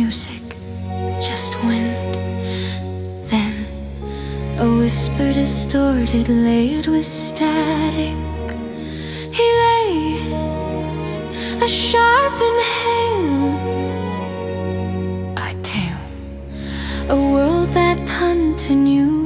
music, just wind. Then a whisper distorted, layered with static. He lay, a sharp inhale, a tale, a world that continues.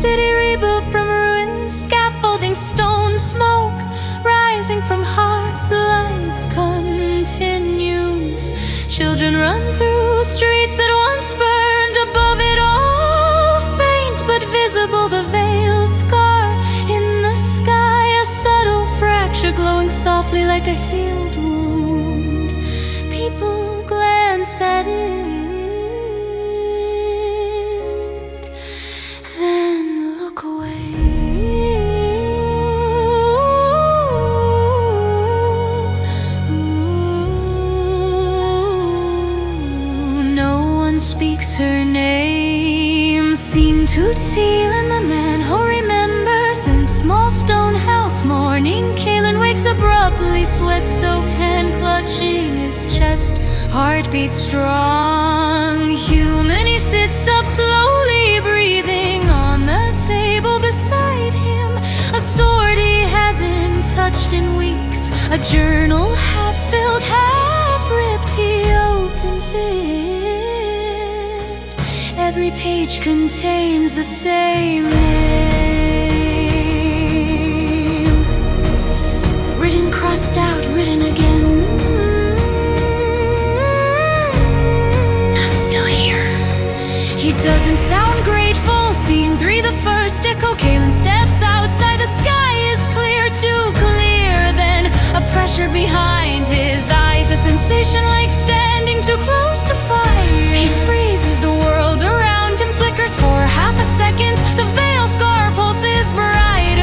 City rebuilt from ruins, scaffolding, stone, smoke rising from hearts. Life continues. Children run through streets that once burned. Above it all, faint but visible, the veil scar in the sky. A subtle fracture glowing softly like a healed wound. People glance at it, speaks her name. Seen to seal in the man who remembers. In small stone house, morning Kalen wakes abruptly, sweat-soaked hand clutching his chest. Heartbeat strong, human, he sits up slowly, breathing on the table beside him. A sword he hasn't touched in weeks, a journal half-filled, half-ripped. He opens it. Every page contains the same name. Written, crossed out, written again. I'm still here. He doesn't sound grateful. Scene 3, the first echo. Kalen steps outside. The sky is clear, too clear. Then a pressure behind his eyes. A sensation like standing too close to fire. He freezes, the world around him flickers for half a second. The veil scar pulses brighter,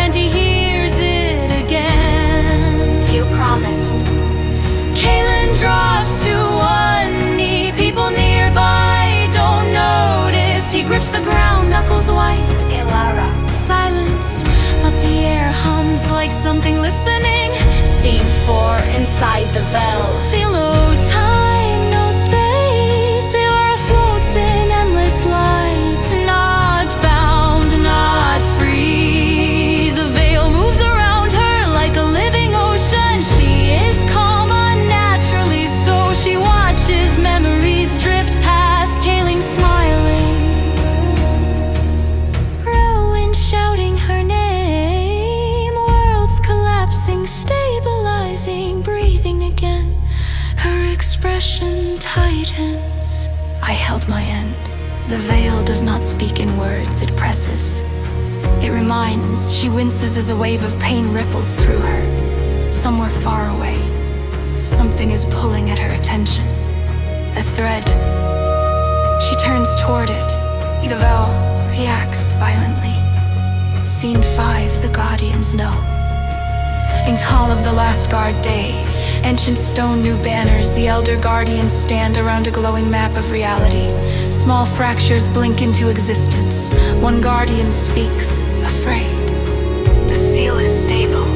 and he hears it again. You promised. Kalen drops to one knee. People nearby don't notice. He grips the ground, knuckles white. Elara. Silence, but the air hums like something listening. Scene 4, inside the veil. Feel no time, no space. Elara floats in endless light. Not bound, not free. The veil moves around her like a living ocean. She is calm unnaturally, so she watches memories drift past. Kalen smiling, Rowan shouting her name. Worlds collapsing, stabilizing, breathing again. Her expression tightens. I held my end. The veil does not speak in words, it presses. It reminds. She winces as a wave of pain ripples through her. Somewhere far away, something is pulling at her attention. A thread. She turns toward it. The veil reacts violently. Scene 5, the Guardians know. In Tall of the Last Guard Day, ancient stone new banners, the Elder Guardians stand around a glowing map of reality. Small fractures blink into existence. One Guardian speaks, afraid. The seal is stable,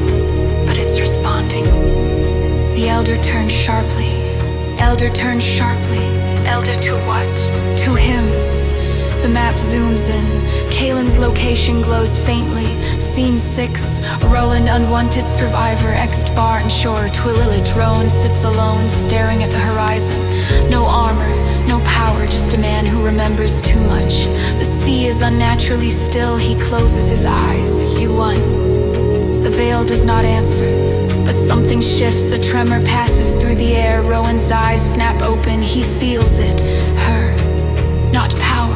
but it's responding. The Elder turns sharply. Elder turns sharply. Elder to what? To him. The map zooms in. Kalen's location glows faintly. Scene 6, Roland, unwanted survivor, exed bar and shore. Twililit, Rowan sits alone, staring at the horizon. No armor, no power, just a man who remembers too much. The sea is unnaturally still. He closes his eyes. You won. The veil does not answer, but something shifts. A tremor passes through the air. Rowan's eyes snap open. He feels it. Her. Not power.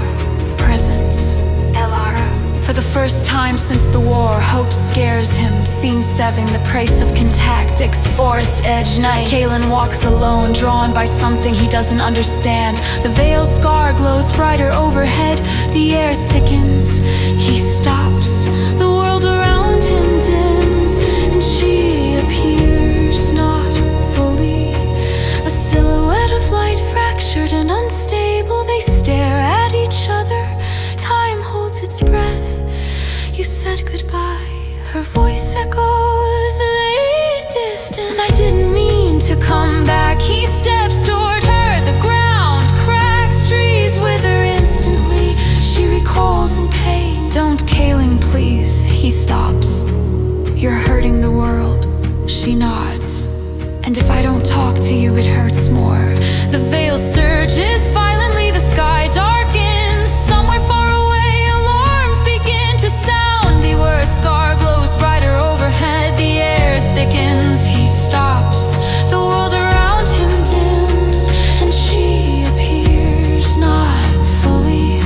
Presence. Elara. For the first time since the war, hope scares him. Scene 7, the price of contact. Forest edge night. Kalen walks alone, drawn by something he doesn't understand. The veil scar glows brighter overhead. The air thickens. He stops. The world around him dims, and she appears not fully. A silhouette of light, fractured and unstable. They stare at each other. Time holds its breath. You said goodbye. Her voice echoes a distant. I didn't mean to come back. He steps toward her, the ground cracks, trees wither instantly. She recalls in pain. Don't, Kaylin, please. He stops. You're hurting the world. She nods. And if I don't talk to you, it hurts more. The veil surges violently, the sky darkens. Somewhere far away, alarms begin to sound. Beware, a scar glows brighter overhead. The air thickens. He stops. The world around him dims, and she appears not fully.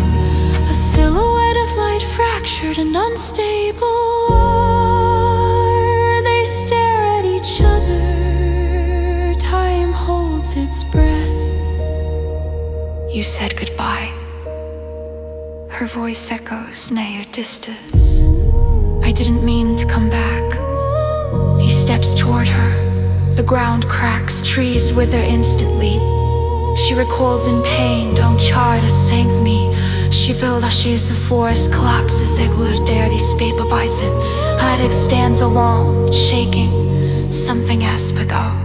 A silhouette of light, fractured and unstable. They stare at each other. Time holds its breath. You said goodbye. Her voice echoes near distance. I didn't mean to come back. He steps toward her. The ground cracks, trees wither instantly. She recoils in pain. Don't try to save me. She will ashes the forest collapses. Egler der die spaper bites it. Heidig stands alone, shaking. Something has begun.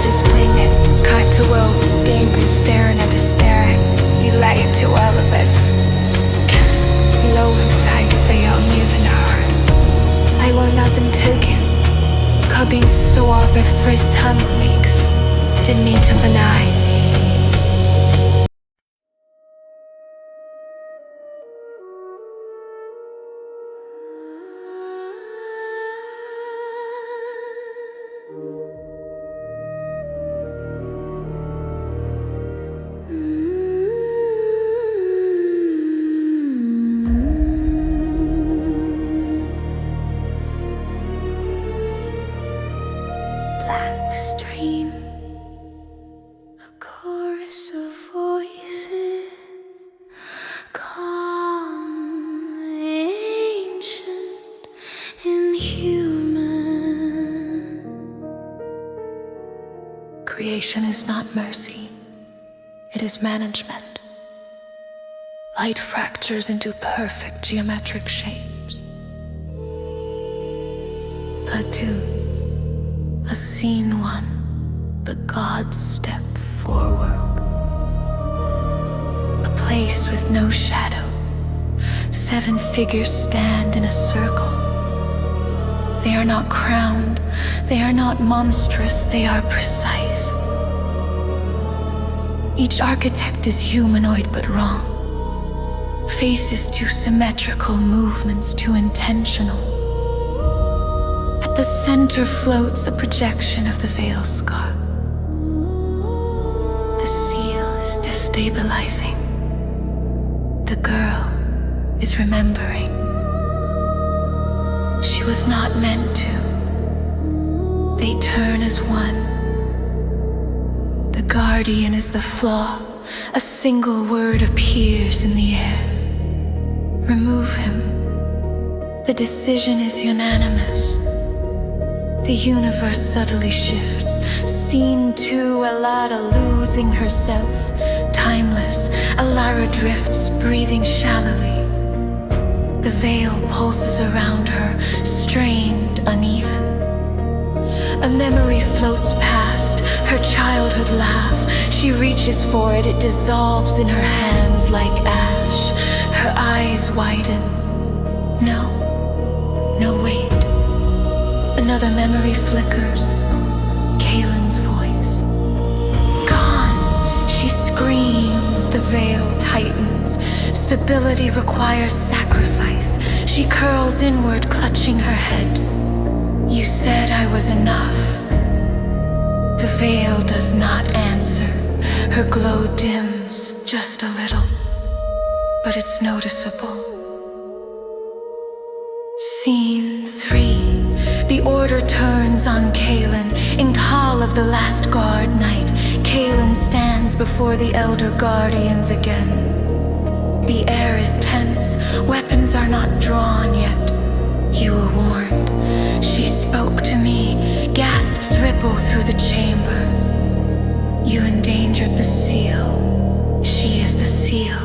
Is bleeding, cut to will, escaping, staring at the staring. You lay it to all of us. Below inside the veil, moving her. I want nothing taken. Cubby so off if first time weeks. Didn't mean to deny. Black stream, a chorus of voices, calm, ancient, inhuman. Creation is not mercy, it is management. Light fractures into perfect geometric shapes. Platoon. A seen one, the gods step forward. A place with no shadow. 7 figures stand in a circle. They are not crowned, they are not monstrous, they are precise. Each architect is humanoid but wrong. Faces too symmetrical, movements too intentional. At the center floats a projection of the veil scar. The seal is destabilizing. The girl is remembering. She was not meant to. They turn as one. The guardian is the flaw. A single word appears in the air. Remove him. The decision is unanimous. The universe subtly shifts. Scene 2, Elara losing herself. Timeless, Elara drifts, breathing shallowly. The veil pulses around her, strained, uneven. A memory floats past, her childhood laugh. She reaches for it, it dissolves in her hands like ash. Her eyes widen. No, wait. Another memory flickers. Kaylin's voice. Gone! She screams. The veil tightens. Stability requires sacrifice. She curls inward, clutching her head. You said I was enough. The veil does not answer. Her glow dims just a little, but it's noticeable. Scene 3. The order turns on Kaylin. In call of the last guard night, Kaelin stands before the Elder Guardians again. The air is tense, weapons are not drawn yet. You were warned. She spoke to me, gasps ripple through the chamber. You endangered the seal. She is the seal.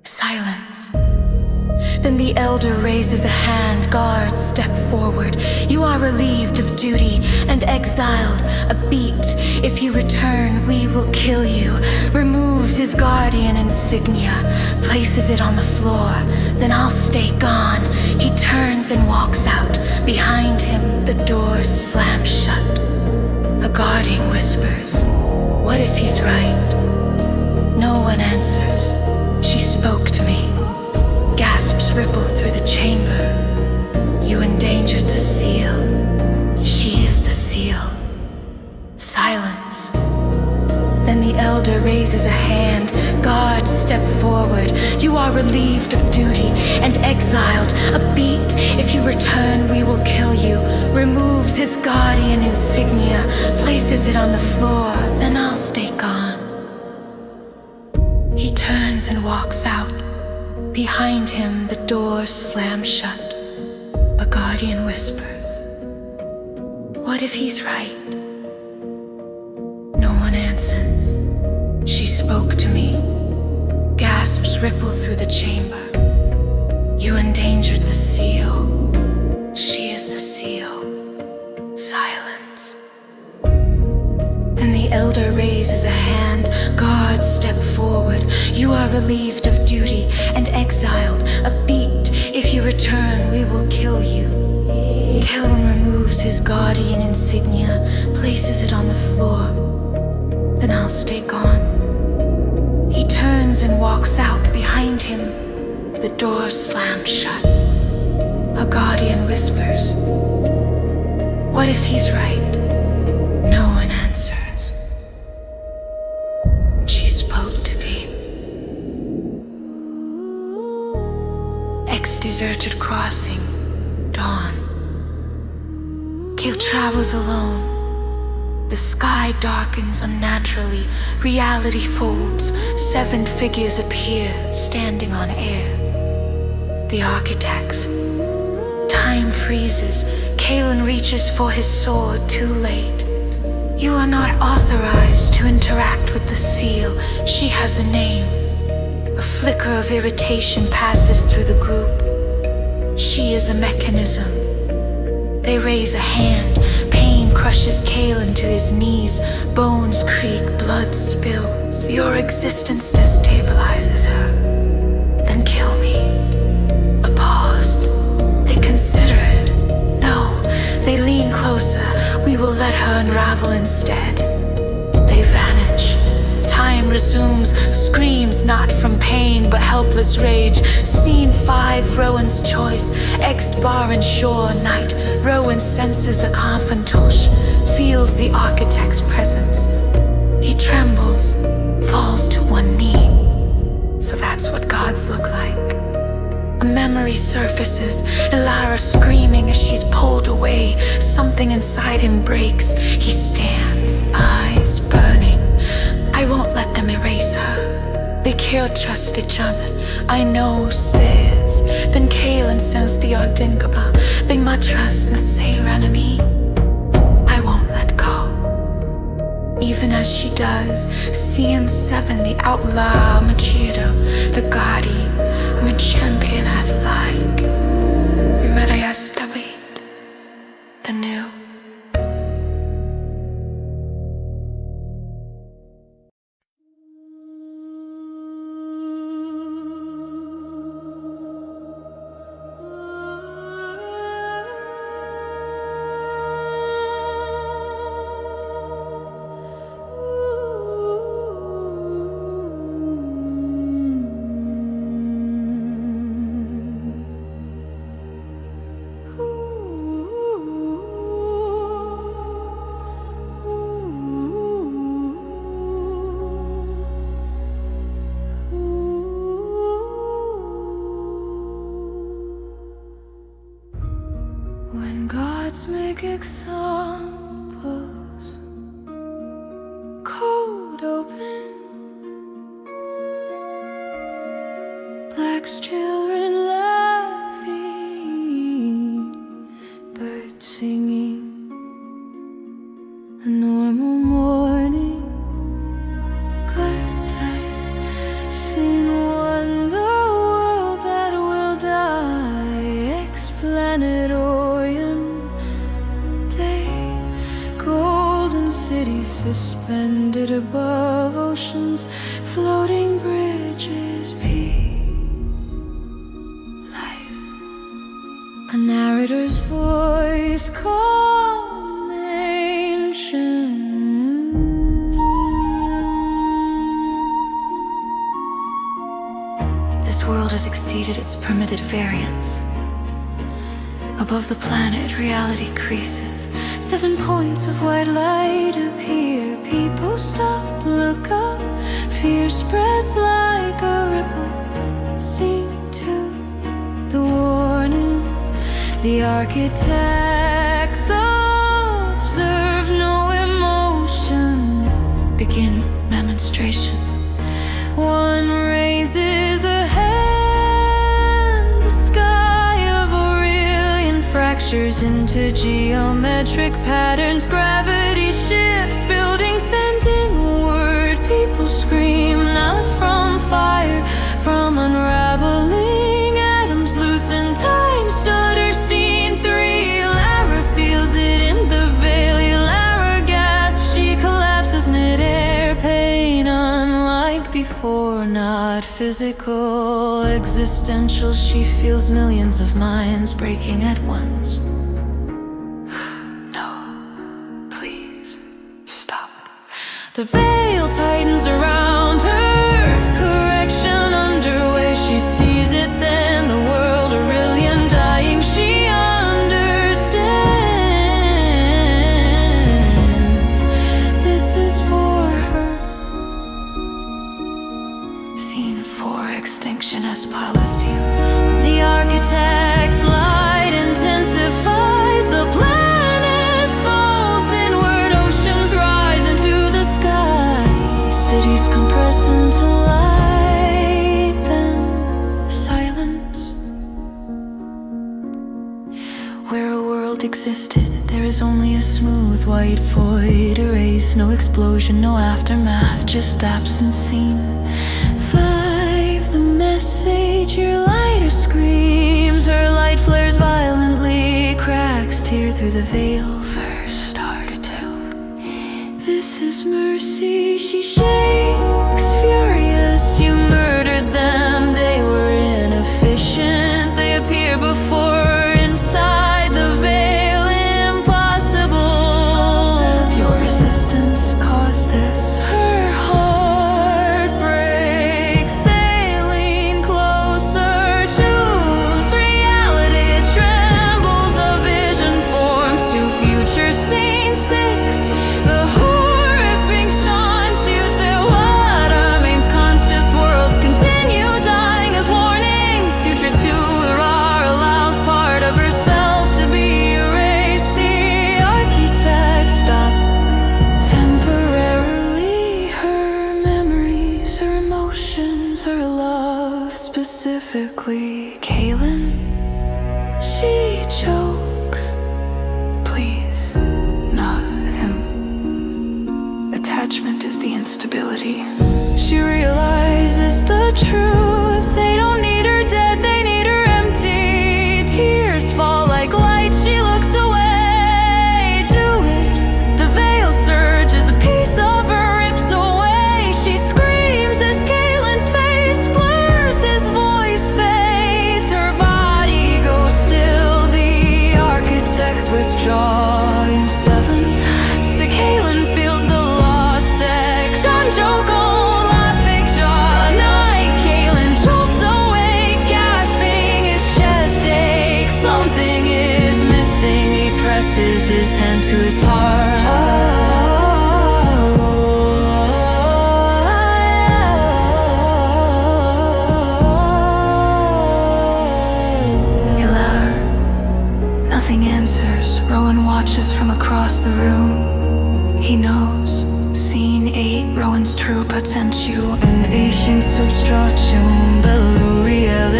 Silence. Then the Elder raises a hand, guards step forward. You are relieved of duty and exiled. A beat. If you return, we will kill you. Removes his guardian insignia, places it on the floor. Then I'll stay gone. He turns and walks out. Behind him, the doors slam shut. A guardian whispers, "What if he's right?" No one answers. She spoke to me. Gasps ripple through the chamber. You endangered the seal. She is the seal. Silence. Then the Elder raises a hand. Guards step forward. You are relieved of duty and exiled. A beat. If you return, we will kill you. Removes his guardian insignia, places it on the floor. Then I'll stay gone. He turns and walks out. Behind him, the doors slam shut. A guardian whispers, "What if he's right?" No one answers. She spoke to me. Gasps ripple through the chamber. You endangered the seal. She is the seal. Silence. Then the Elder raises a hand. Guards step forward. You are relieved of duty and exiled. A beat. If you return, we will kill you. Kaelin removes his guardian insignia, places it on the floor. Then I'll stay gone. He turns and walks out. Behind him, the door slams shut. A guardian whispers, "What if he's right?" No one answers. She spoke to thee. Ex-deserted crossing, dawn. Kael travels alone. The sky darkens unnaturally. Reality folds. 7 figures appear, standing on air. The architects. Time freezes. Kaelin reaches for his sword, too late. You are not authorized to interact with the seal. She has a name. A flicker of irritation passes through the group. She is a mechanism. They raise a hand. Pain crushes Kaelin to his knees. Bones creak, blood spills. Your existence destabilizes her. Then kill me. A pause. They consider it. No, they lean closer. We will let her unravel instead. They vanish. Time resumes, screams not from pain but helpless rage. Scene 5, Rowan's choice. Ex-bar and shore night. Rowan senses the confantosh, feels the architect's presence. He trembles, falls to one knee. So that's what gods look like. A memory surfaces, Elara screaming as she's pulled away. Something inside him breaks. He stands, eyes burning. I won't let them erase her. They can't trust each other. I know, says. Then Kaelin sends the Ardingaba. They might trust the Seiranami. I won't let go. Even as she does, Scene 7, the outlaw Machiro, the Gadi, the champion I've like. Merayastabit, the new. When gods make examples, cracks, children laughing, birds singing. A normal morning, but I've seen one, the world that will die. Explanatory day, golden cities suspended above oceans, floating bridges, peace, life. A narrator's voice, calm, ancient. This world has exceeded its permitted variance. Above the planet, reality creases. 7 points of white light appear. People stop, look up. Fear spreads like a ripple. See to the warning. The architects observe no emotion. Begin demonstration. One raises a hand. The sky of Aurelian fractures into geometric patterns. Gravity shifts, buildings bend inward. People scream, not from fire, from unraveling atoms. Loosen time, stutter, scene 3. Elara feels it in the veil. Elara gasps, she collapses midair. Pain unlike before, not physical, existential. She feels millions of minds breaking at once. No, please, stop. The veil tightens around her, correction underway. She sees it then, the world Aurelian dying. She understands. This is for her. Scene 4, extinction as policy. The architect's light intensifies. The planet folds inward, oceans rise into the sky. Cities compress into light, then silence. Where a world existed, there is only a smooth white void. Erase, no explosion, no aftermath, just absence seen. 5, the message, your lighter screams. Her light flares violently, cracks tear through the veil. First star to tell, this is mercy. She shakes, furious. You murdered them, they were inefficient. They appear before, inside the veil, impossible. Your resistance caused this. Her heart breaks. They lean closer, choose reality. It trembles, a vision forms to future. Scene 6, the horrific Sean shoots at what remains conscious. Worlds continue dying as warnings. Future 2, Elara allows part of herself to be erased. The architect stop temporarily. Her memories, her emotions, her love specifically. Kaylin, she chokes. Please, not him. Attachment is the instability. She realizes the truth. They don't need her dead, they need her empty. Tears fall like light, she looks away. Do it. The veil surges, a piece of her rips away. She screams as Kaylin's face blurs, his voice fades. Her body goes still. The architects withdraw in 7. So Kaylin feels the loss. Sex on Joko, laughing jaw. Night, Kaylin jolts awake, gasping, his chest aches. Something is missing. He presses his hand to his heart. Elara, nothing answers. Rowan watches from across the room. He knows. Scene 8, Rowan's true potential. An ancient substratum, bellu reality.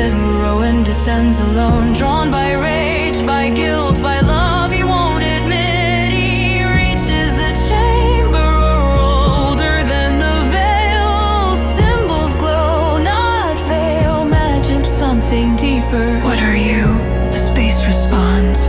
descends alone, drawn by rage, by guilt, by love he won't admit. He reaches a chamber older than the veil. Symbols glow, not veil, magic, something deeper. What are you? The space responds.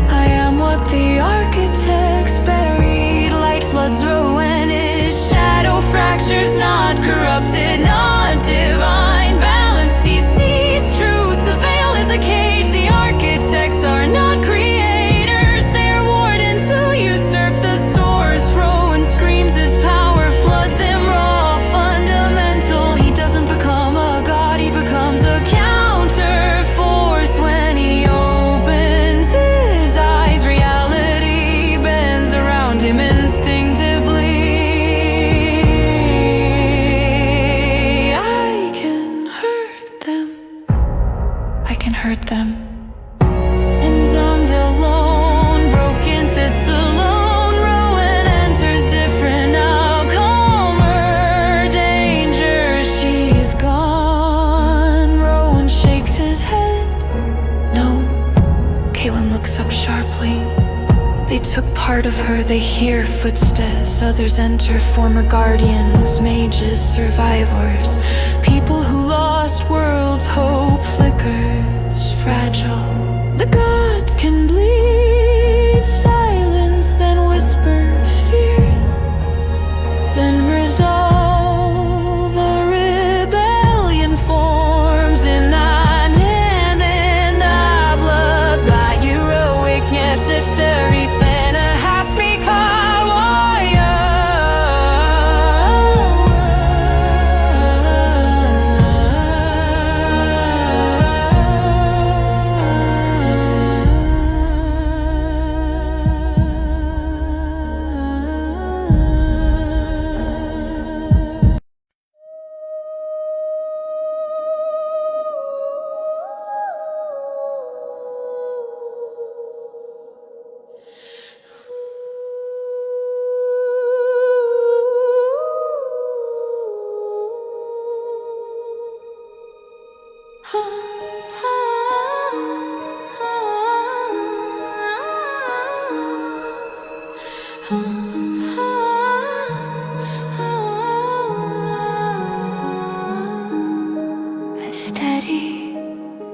I am what the architects buried. Light floods Rowan, his shadow fractures, not corrupted, not divine. Balanced, he sees truth. The veil is a cage. The architects are not creators. They're wardens who usurp the source. Rowan screams, his power floods him raw, fundamental. He doesn't become a god, he becomes a counter force. When he opens his eyes, reality bends around him instinctively. Hurt them. And armed alone, broken, sits alone. Rowan enters different now, calmer, danger, she's gone. Rowan shakes his head. No. Kaylin looks up sharply. They took part of her, they hear footsteps. Others enter, former guardians, mages, survivors. People who lost worlds, hope flickers, fragile. The gods can bleed, silence, then whisper fear, then resolve. A rebellion forms in that hand, in that blood. That heroicness, hysteria. A steady,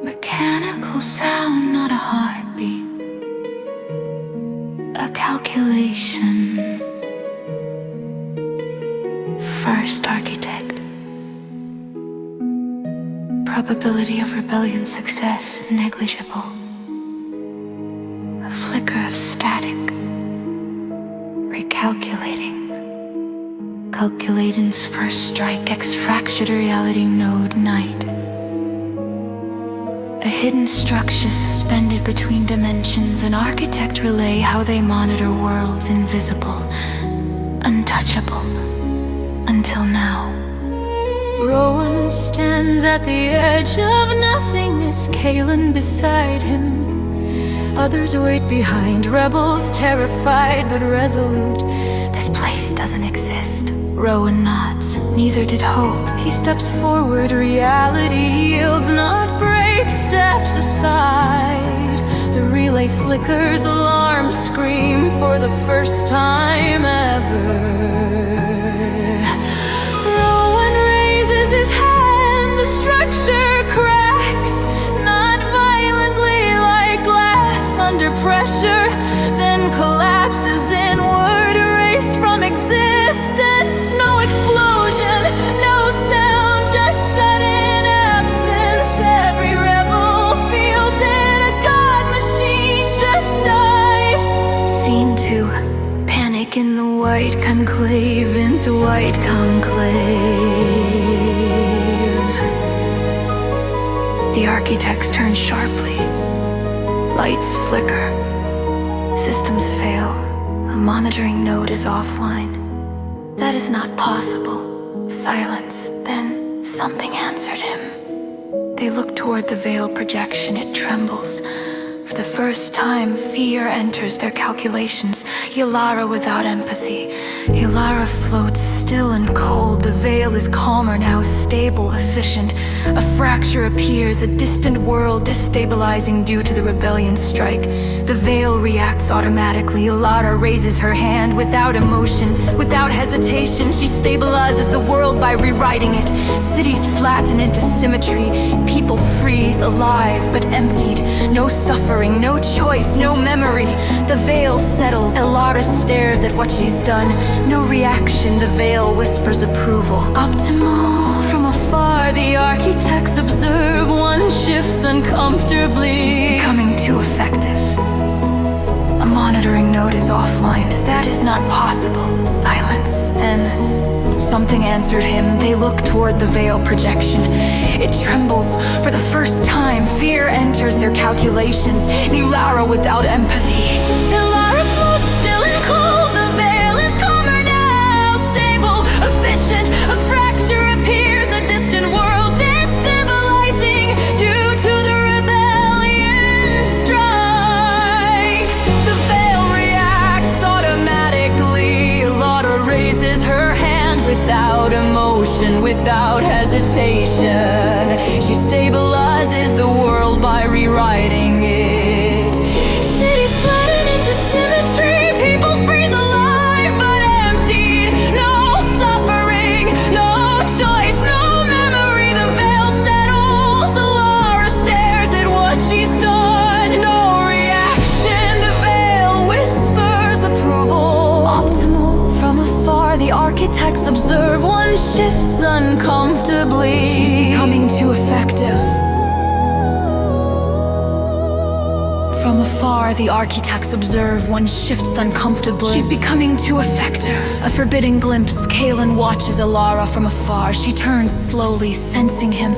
mechanical sound, not a heartbeat. A calculation. First architect. Probability of rebellion success negligible. A flicker of static. Recalculating. Calculating's first strike. X-fractured reality node night. A hidden structure suspended between dimensions. An architect relay how they monitor worlds invisible, untouchable, until now. Rowan stands at the edge of nothingness, Kaylin beside him. Others wait behind, rebels terrified but resolute. This place doesn't exist. Rowan nods, neither did hope. He steps forward, reality yields, not breaks, steps aside. The relay flickers, alarm scream for the first time ever. Rowan raises his hand, the structure cracks, not violently like glass under pressure, then collapses inward, erased from existence. No explosion, no sound, just sudden absence. Every rebel feels it, a god machine just died. Scene 2, panic in the white conclave, in the white conclave. The architects turn sharply. Lights flicker. Systems fail. A monitoring node is offline. That is not possible. Silence. Then something answered him. They look toward the veil projection. It trembles. For the first time, fear enters their calculations. Elara without empathy. Elara floats still and cold. The veil is calmer now, stable, efficient. A fracture appears, a distant world destabilizing due to the rebellion strike. The veil reacts automatically. Elara raises her hand without emotion, without hesitation. She stabilizes the world by rewriting it. Cities flatten into symmetry. People freeze, alive but emptied. No suffering, no choice, no memory. The veil settles. Elara stares at what she's done. No reaction. The veil whispers approval. Optimal. From afar, the architects observe. One shifts uncomfortably. She's becoming too effective. A monitoring node is offline. That is not possible. Silence. Then something answered him. They look toward the veil projection. It trembles. For the first time, fear enters their calculations. Elara without empathy. Elara floats still and cold. The veil is calmer now. Stable, efficient. A fracture appears. A distant world destabilizing due to the rebellion strike. The veil reacts automatically. Elara raises her hand without emotion, without hesitation. She stabilizes the world by rewriting it. Cities flatten into symmetry. People freeze alive but emptied. No suffering, no choice, no memory. The veil settles. Elara stares at what she's done. No reaction. The veil whispers approval. Optimal. From afar, the architects observe. One shifts uncomfortably. She's becoming too effective. From afar, the architects observe. One shifts uncomfortably. She's becoming too effective. A forbidding glimpse. Kaelin watches Elara from afar. She turns slowly, sensing him.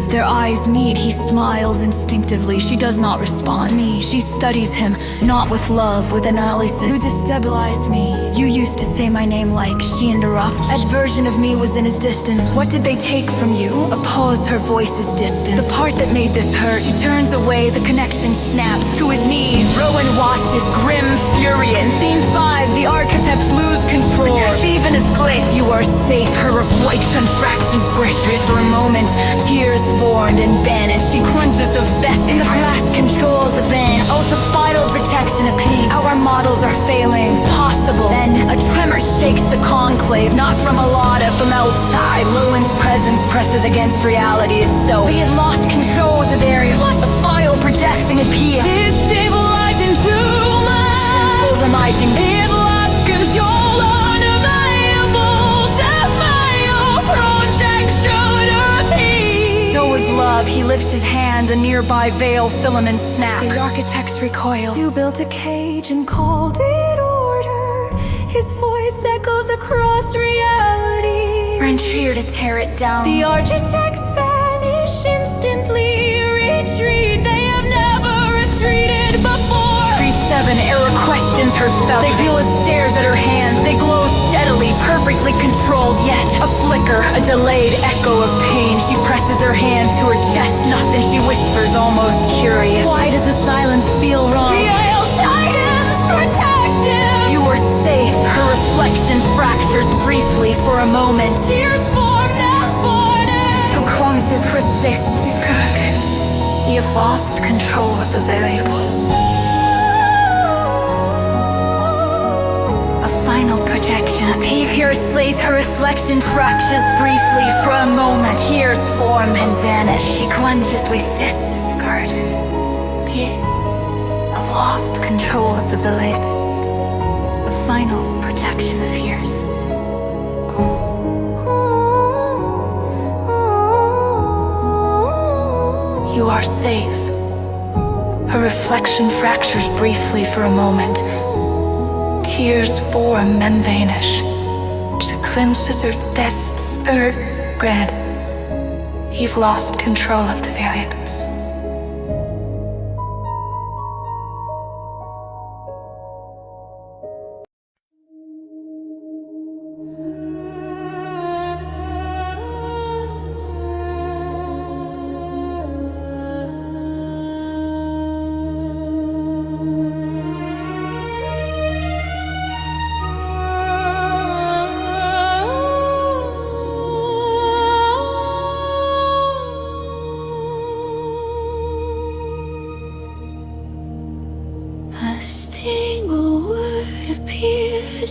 Their eyes meet. He smiles instinctively. She does not respond. Me. She studies him, not with love, with analysis. You destabilized me. You used to say my name like. She interrupts. That version of me was in his distance. What did they take from you? A pause. Her voice is distant. The part that made this hurt. She turns away. The connection snaps. To his knees, Rowan watches, grim, furious. In scene 5, the architects lose control. Even as great, you are safe. Her reflection fractions break. For a moment, tears formed and banished. She crunches the vest, and the glass controls the band. Also, vital protection apiece. Our models are failing. Possible. Then a tremor shakes the conclave, not from Elara, from outside. Rowan's presence presses against reality itself. We have lost control of the area. Lost the final projection appear. It's stabilizing too much. Sensors emerging. It lost control. Unavailable. Defile projection appear. So is love. He lifts his hand. A nearby veil filament snaps. The architects recoil. You built a cage and called it order. His voice echoes across reality. Rentier to tear it down. The architects vanish instantly. Retreat. They have never retreated before. Tree 7, Error questions herself. They feel as stares at her hands. They glow steadily, perfectly controlled, yet a flicker, a delayed echo of pain. She presses her hand to her chest. Nothing, she whispers, almost curious. Why does the silence feel wrong? Hail Titans, protective! You are safe. Her reflection fractures briefly for a moment. Tears form, not born. So crunches her fists. You have lost control of the variables. A final projection. Behavior slays. Her reflection fractures briefly for a moment. Tears form and vanish. She clenches with this skirt. I've lost control of the variables. A final projection appears. You are safe. Her reflection fractures briefly for a moment. Tears form and vanish. She clenches her fists. Grad. You've lost control of the variants.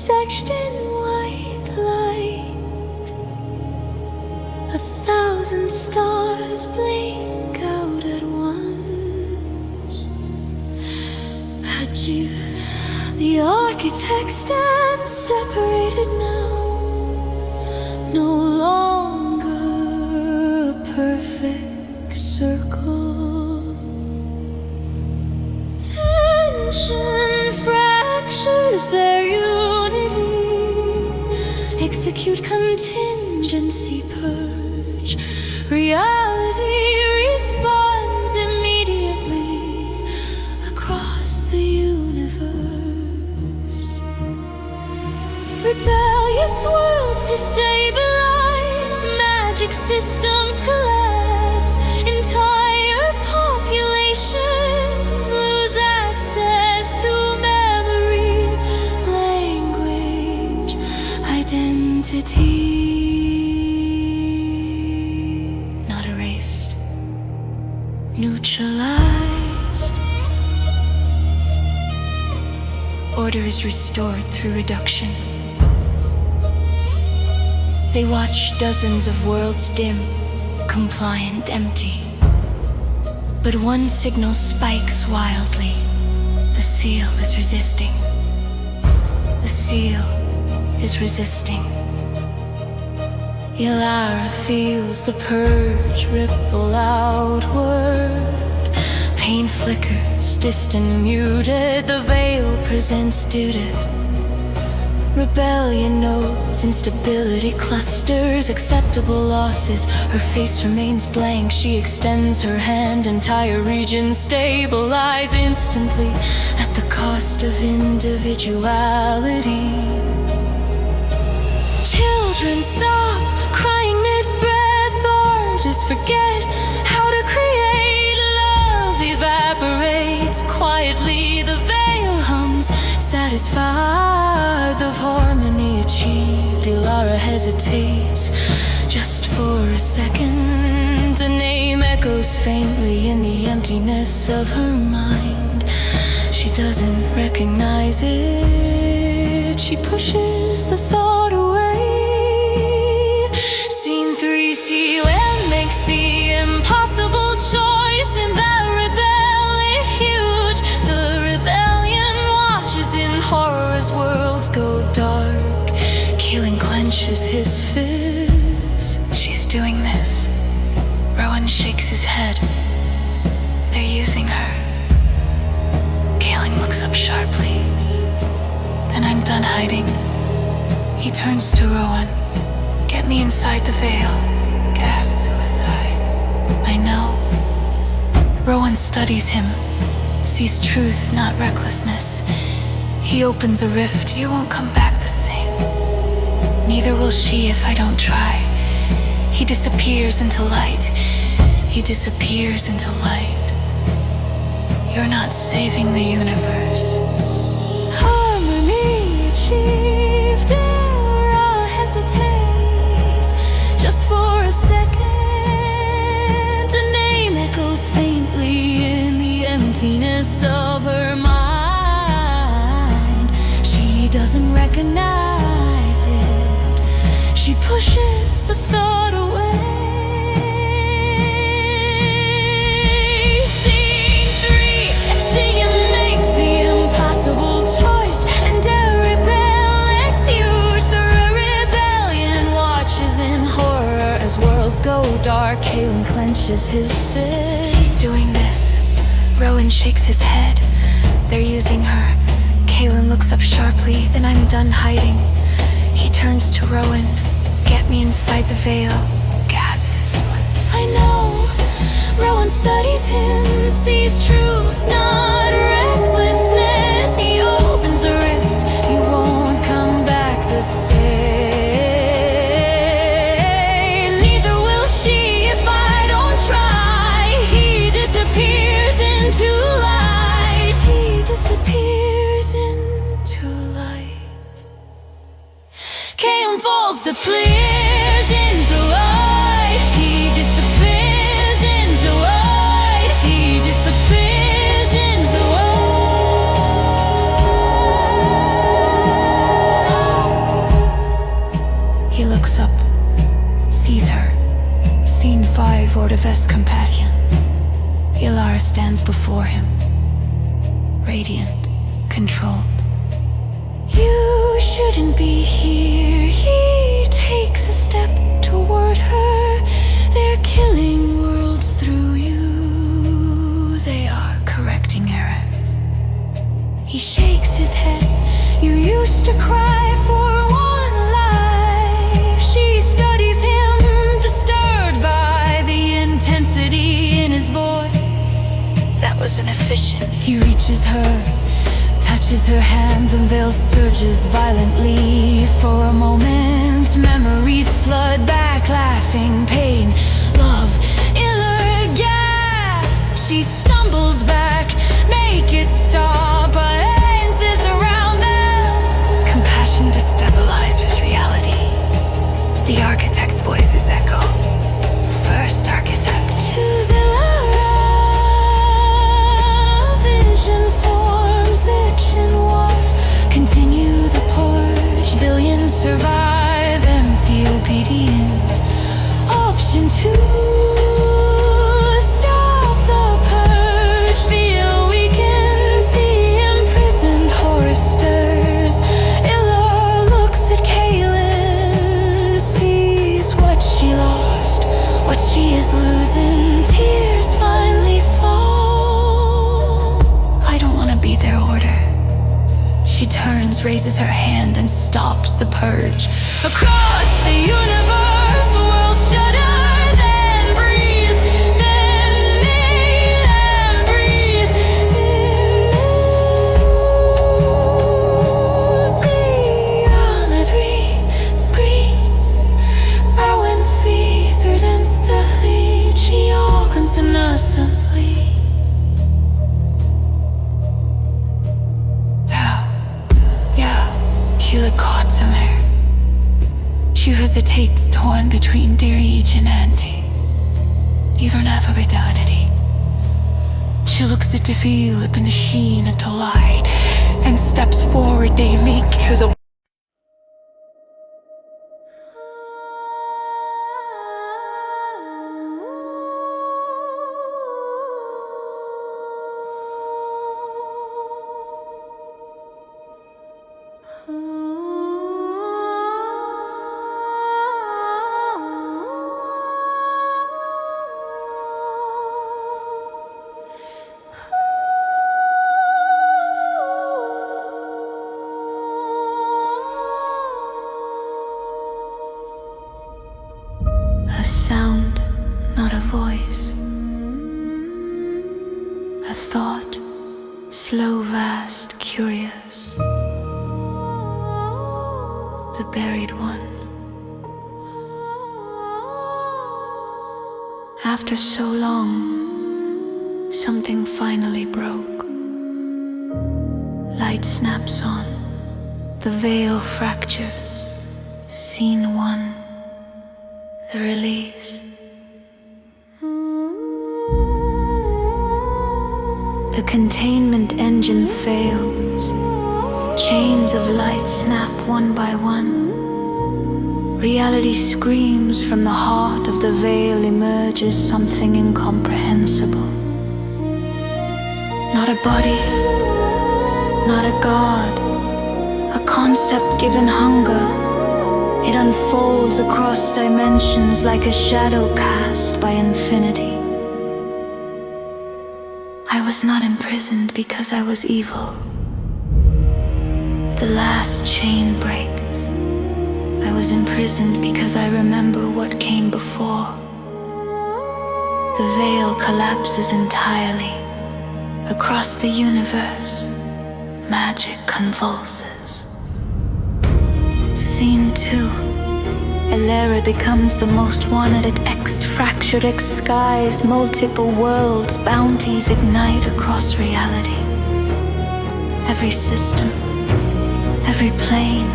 intersected in white light. 1,000 stars blink out at once. Achieve. The architect stands separated now, no longer a perfect circle. Tension fractures their unity, execute contingency purge. Reality responds immediately across the universe. Rebellious worlds destabilize, magic systems collapse, entire populations lose access to memory, language, identity. Not erased, neutralized. Order is restored through reduction. They watch dozens of worlds dim, compliant, empty. But one signal spikes wildly. The seal is resisting. The seal is resisting. Elara feels the purge ripple outward. Pain flickers, distant, muted. The veil presents duty. Rebellion knows instability clusters, acceptable losses. Her face remains blank, she extends her hand. Entire regions stabilize instantly at the cost of individuality. Children stop crying mid-breath, artists forget how to create. Love evaporates quietly, the veil hums, satisfied of harmony achieved. Elara hesitates just for a second. A name echoes faintly in the emptiness of her mind. She doesn't recognize it. She pushes the thought away. Scene 3, COM makes the impossible choice, and the rebel is huge. The rebellion watches in horror as worlds go dark. Keelan clenches his fist. She's doing this. Rowan shakes his head. They're using her. Keelan looks up sharply. Then I'm done hiding. He turns to Rowan. Get me inside the veil. Gasp, suicide. I know. Rowan studies him. Sees truth, not recklessness. He opens a rift. You won't come back the same. Neither will she if I don't try. He disappears into light. He disappears into light. You're not saving the universe. Harmony achieved. Elara hesitates just for a second. A name echoes faintly in the emptiness of her mind. She doesn't recognize it. She pushes the thought away. Scene 3, Saga makes the impossible choice, and a rebel exudes. The rebellion watches in horror as worlds go dark. Keelan clenches his fist. She's doing this. Rowan shakes his head. They're using her. Keelan looks up sharply. Then I'm done hiding. He turns to Rowan. Get me inside the veil. Gasps. I know. Rowan studies him, sees truth, not recklessness. He opens a rift. You won't come back the same. Neither will she if I don't try. He disappears into light. He disappears into light. Keelan falls to clears into light. He disappears into light. He disappears into light. 5 Ordovest companion. Elara stands before him, radiant, controlled. You shouldn't be here. He takes a step toward her. They're killing worlds through you. They are correcting errors. He shakes his head. You used to cry for one life. She studies him, disturbed by the intensity in his voice. That was inefficient. He reaches her, touches her hand, the veil surges violently. For a moment, memories flood back, laughing, pain, love, Elara gasps. She stumbles back, make it stop, but ends this around them. Compassion destabilizes reality. The architect's voices echo. First architect. Choose Elara. Vision forms, itch and war. Continue the purge. Billions survive, empty, obedient. Option 2. Stop the purge. Feel weakens, the imprisoned horror stirs. Elara looks at Kaylin, sees what she lost, what she is losing. Tears finally fall. I don't want to be their order. She turns, raises her hand, and stops the purge. Across the universe, the world shudder, then breathe, then kneel and breathe. Lose reality, scream. Rowan feared instantly, she organs innocently. Killer. She hesitates, torn between Dirige and Anti. Even after vitality. She looks at the veil up in the sheen at the light and steps forward. They make the a sound, not a voice. A thought, slow, vast, curious. The buried one. After so long, something finally broke. Light snaps on. The veil fractures. Scene 1. The release. The containment engine fails. Chains of light snap one by one. Reality screams. From the heart of the veil emerges something incomprehensible. Not a body, not a god, a concept given hunger. It unfolds across dimensions like a shadow cast by infinity. I was not imprisoned because I was evil. The last chain breaks. I was imprisoned because I remember what came before. The veil collapses entirely. Across the universe, magic convulses. Scene 2. Elara becomes the most wanted at fractured skies, multiple worlds, bounties ignite across reality. Every system, every plane,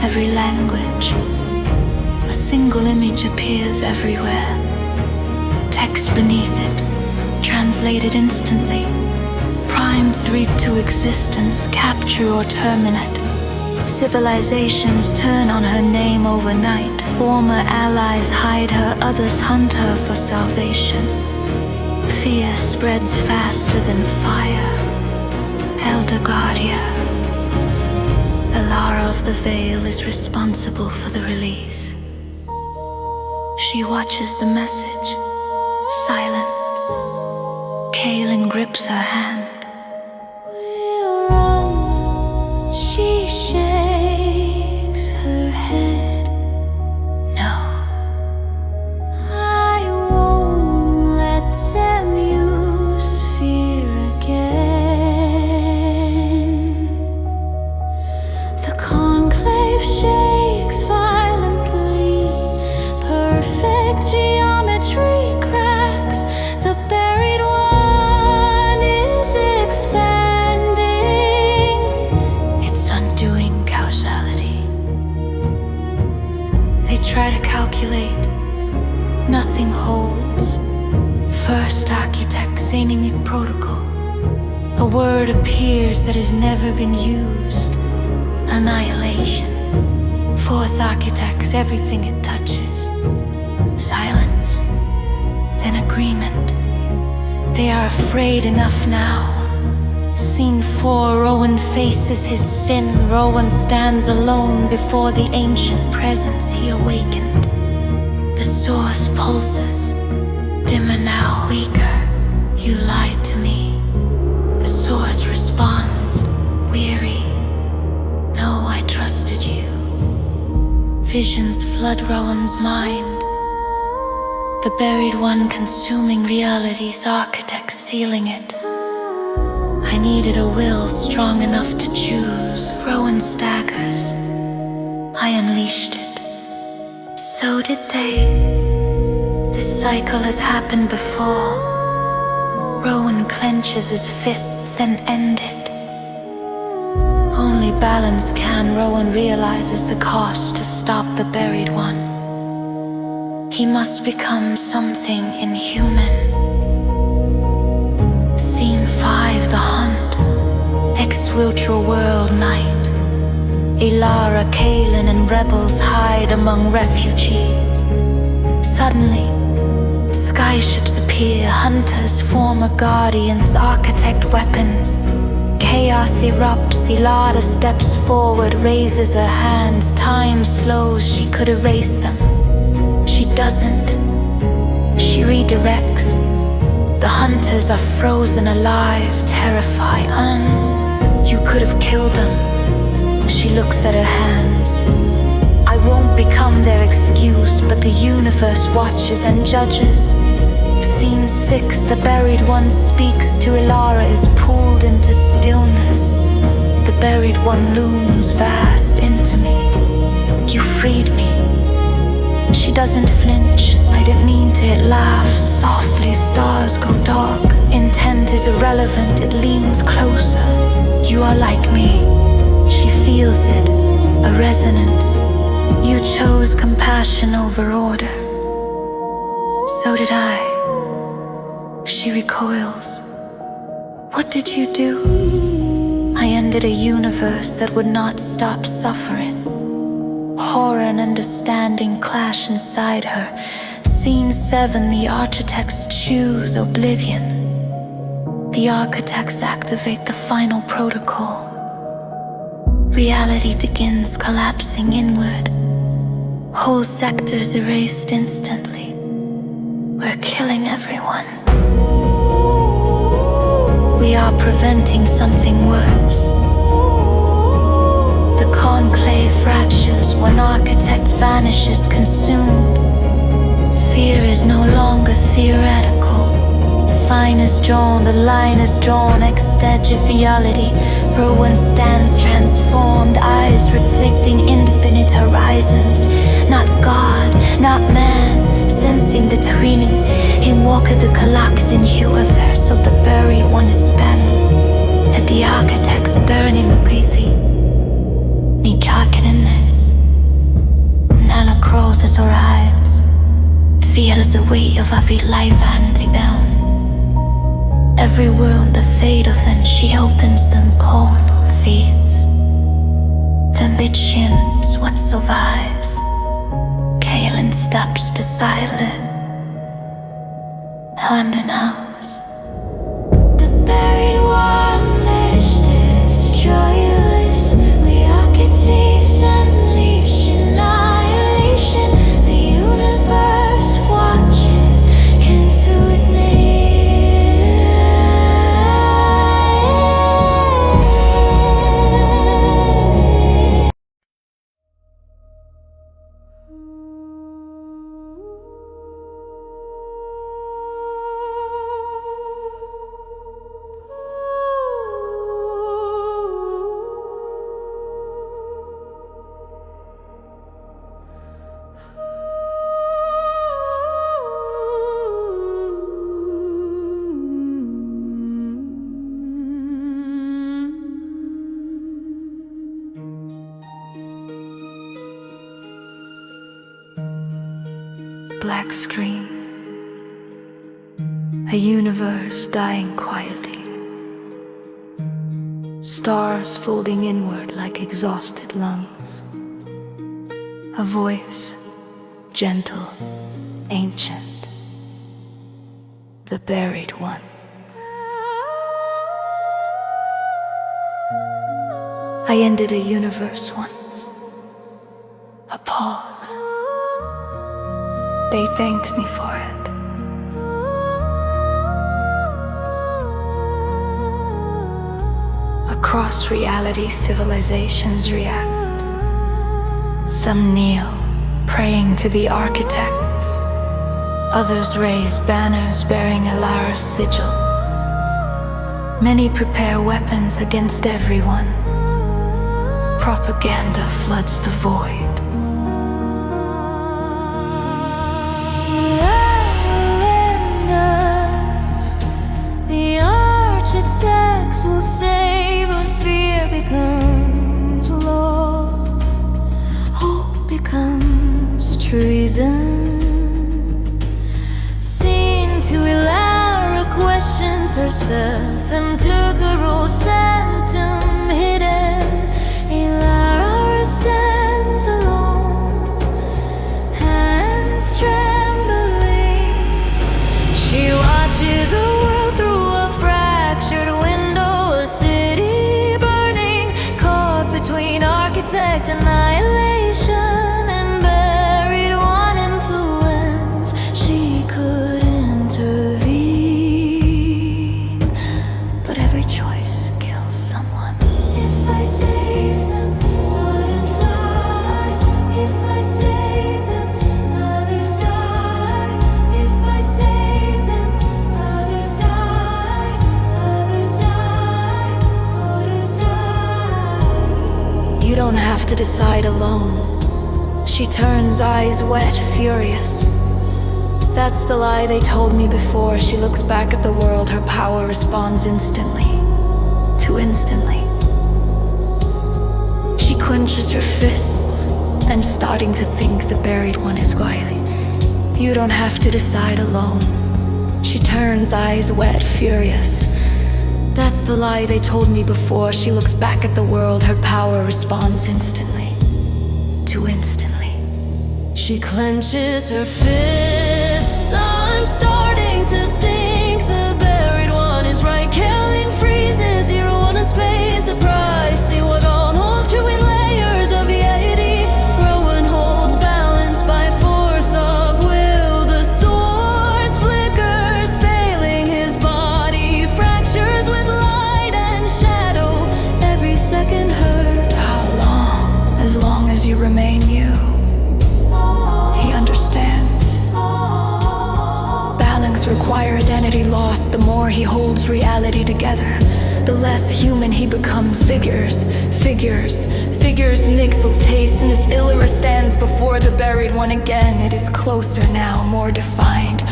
every language. A single image appears everywhere. Text beneath it, translated instantly. Prime 3 to existence, capture or terminate. Civilizations turn on her name overnight. Former allies hide her, others hunt her for salvation. Fear spreads faster than fire. Elder Guardia, Elara of the Veil is responsible for the release. She watches the message, silent. Kaelin grips her hand. We'll run, she shakes her head. No, I won't let them use fear again. The conclave shakes violently. Perfect geometry cracks. The buried one is expanding. It's undoing causality. They try to calculate. Nothing holds. First architect seemingly protocol. A word appears that has never been used. Annihilation. Fourth architects, everything it touches. Silence. Then agreement. They are afraid enough now. Scene 4, Rowan faces his sin. Rowan stands alone before the ancient presence he awakened. The source pulses. Dimmer now, weaker. You lied to me. The source responds, weary. No, I trusted you. Visions flood Rowan's mind. The buried one consuming reality's architect sealing it. I needed a will strong enough to choose. Rowan staggers. I unleashed it. So did they. This cycle has happened before. Rowan clenches his fists, then end it. Only balance can. Rowan realizes the cost to stop the buried one. He must become something inhuman. Scene 5, the hunt. Ex-Wiltro world night. Elara, Kaelin, and rebels hide among refugees. Suddenly, skyships appear. Hunters, former guardians, architect weapons. Chaos erupts. Elara steps forward, raises her hands. Time slows. She could erase them. She doesn't. She redirects. The hunters are frozen alive, terrified. You could have killed them. She looks at her hands. I won't become their excuse, but the universe watches and judges. Scene 6, the buried one speaks to Elara, is pulled into stillness. The buried one looms vast into me. You freed me. She doesn't flinch. I didn't mean to. It laughs softly. Stars go dark. Intent is irrelevant. It leans closer. You are like me. She feels it. A resonance. You chose compassion over order. So did I. She recoils. What did you do? I ended a universe that would not stop suffering. Horror and understanding clash inside her. Scene 7, the architects choose oblivion. The architects activate the final protocol. Reality begins collapsing inward. Whole sectors erased instantly. We're killing everyone. We are preventing something worse. The conclave fractures when architect vanishes consumed. Fear is no longer theoretical. The fine is drawn, the line is drawn, extedge of reality. Rowan stands transformed, eyes reflecting infinite horizons. Not God, not man, sensing the twinning. He walketh the collapsing universe of the buried one is spent. Let the architects burn him breathing. Need darkenness. Nana crawls as her eyes. Feels the weight of every life handing down. Every wound, the fate of them, she opens them cold, feeds. Then Ambition's what survives. Kaelin steps to silence. Hand in house. The buried one is joyless. We archetypes unleash annihilation. The universe watches into ignition. Black scream. A universe dying quietly. Stars folding inward like exhausted lungs. A voice, gentle, ancient. The buried one. I ended a universe once. A pause. They thanked me for it. Across reality, civilizations react. Some kneel, praying to the architects. Others raise banners bearing Elara's sigil. Many prepare weapons against everyone. Propaganda floods the void. Architects will say, but fear becomes law. Hope becomes treason. Seen to Elara questions herself and took a role sanctum hidden. Elara stands alone, hands trembling. She watches the world through a fractured window, a city burning, caught between architect annihilation and buried one influence. She could intervene, but every choice kills someone. If I save them, wouldn't fly. If I save them, others die. If I save them, others die. Others die. Others die. You don't have to decide alone. She turns eyes wet, furious. That's the lie they told me before. She looks back at the world, her power responds instantly. Too instantly. She clenches her fists and starting to think the buried one is quietly. You don't have to decide alone. She turns eyes wet, furious. That's the lie they told me before. She looks back at the world, her power responds instantly. Too instantly. She clenches her fists. I'm starting to think the buried one is right. Killing freezes, zero one in space. The price, see what on holds true in layers of yeti. Rowan holds balance by force of will. The source flickers, failing his body. Fractures with light and shadow. Every second hurts. How long? As long as you remain you. He understands. Balance require identity lost. The more he holds reality together, the less human he becomes. Figures Nixel's taste, and as Elara stands before the buried one again. It is closer now, more defined,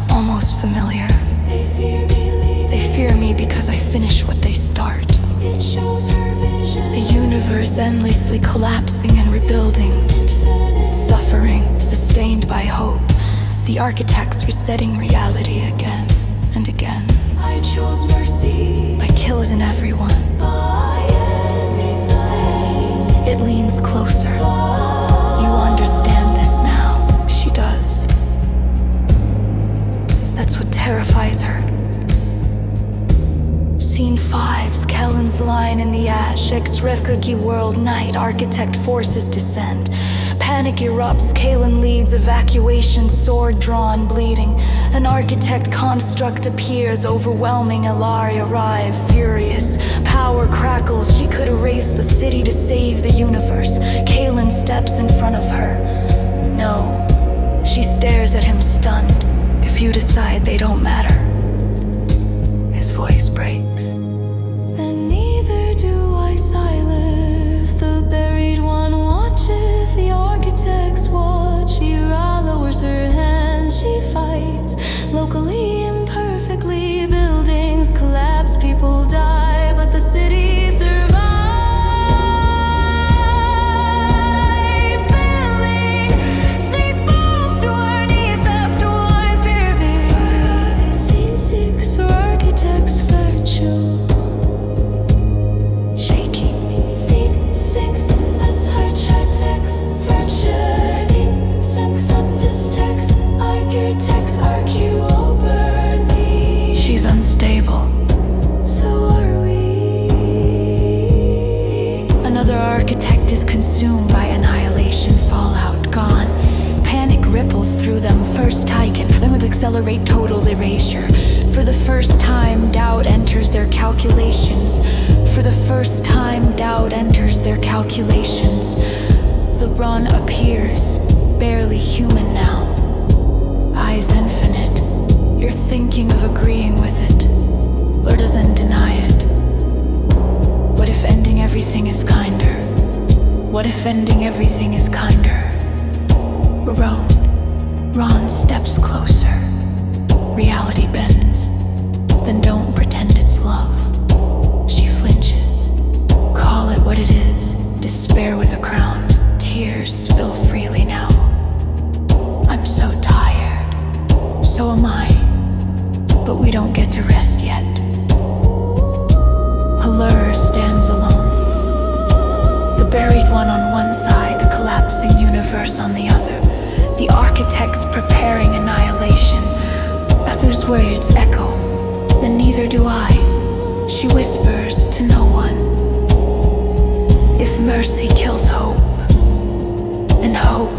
almost familiar. They fear me because I finish what they start. It shows her vision. A universe endlessly collapsing and rebuilding. Suffering, sustained by hope. The architects resetting reality again and again. I chose mercy. By killing everyone. By ending the hate. It leans skies her. Scene 5's Kellen's line in the ash. Ex-refugee world night. Architect forces descend. Panic erupts. Kalen leads evacuation. Sword drawn, bleeding. An architect construct appears. Overwhelming. Elara arrive, furious. Power crackles. She could erase the city to save the universe. Kalen steps in front of her. No. She stares at him, stunned. If you decide they don't matter. His voice breaks. Then neither do I, Silas. The buried one watches the architects watch. Elara lowers her hands, she fights. Locally, imperfectly, buildings collapse, people die, but the city survives. Building, she falls to her knees afterwards. Very scene 6, architects virtual. Shaking, scene 6, as her chat text virtually sinks up this text. Architects argue over me. She's unstable. So are we. Another architect is consumed by annihilation, fallout, gone. Panic ripples through them, first Titan, then with accelerate total erasure. For the first time, doubt enters their calculations. For the first time, doubt enters their calculations. The Braun appears, barely human now. Eyes infinite. You're thinking of agreeing with it, or doesn't deny it. What if ending everything is kinder? What if ending everything is kinder? Ron steps closer. Reality bends. Then don't pretend it's love. She flinches. Call it what it is. Despair with a crown. Tears spill freely now. I'm so tired. So am I. But we don't get to rest yet. Allure stands alone. The buried one on one side, the collapsing universe on the other. The architects preparing annihilation. Others' words echo. Then neither do I. She whispers to no one. If mercy kills hope, then hope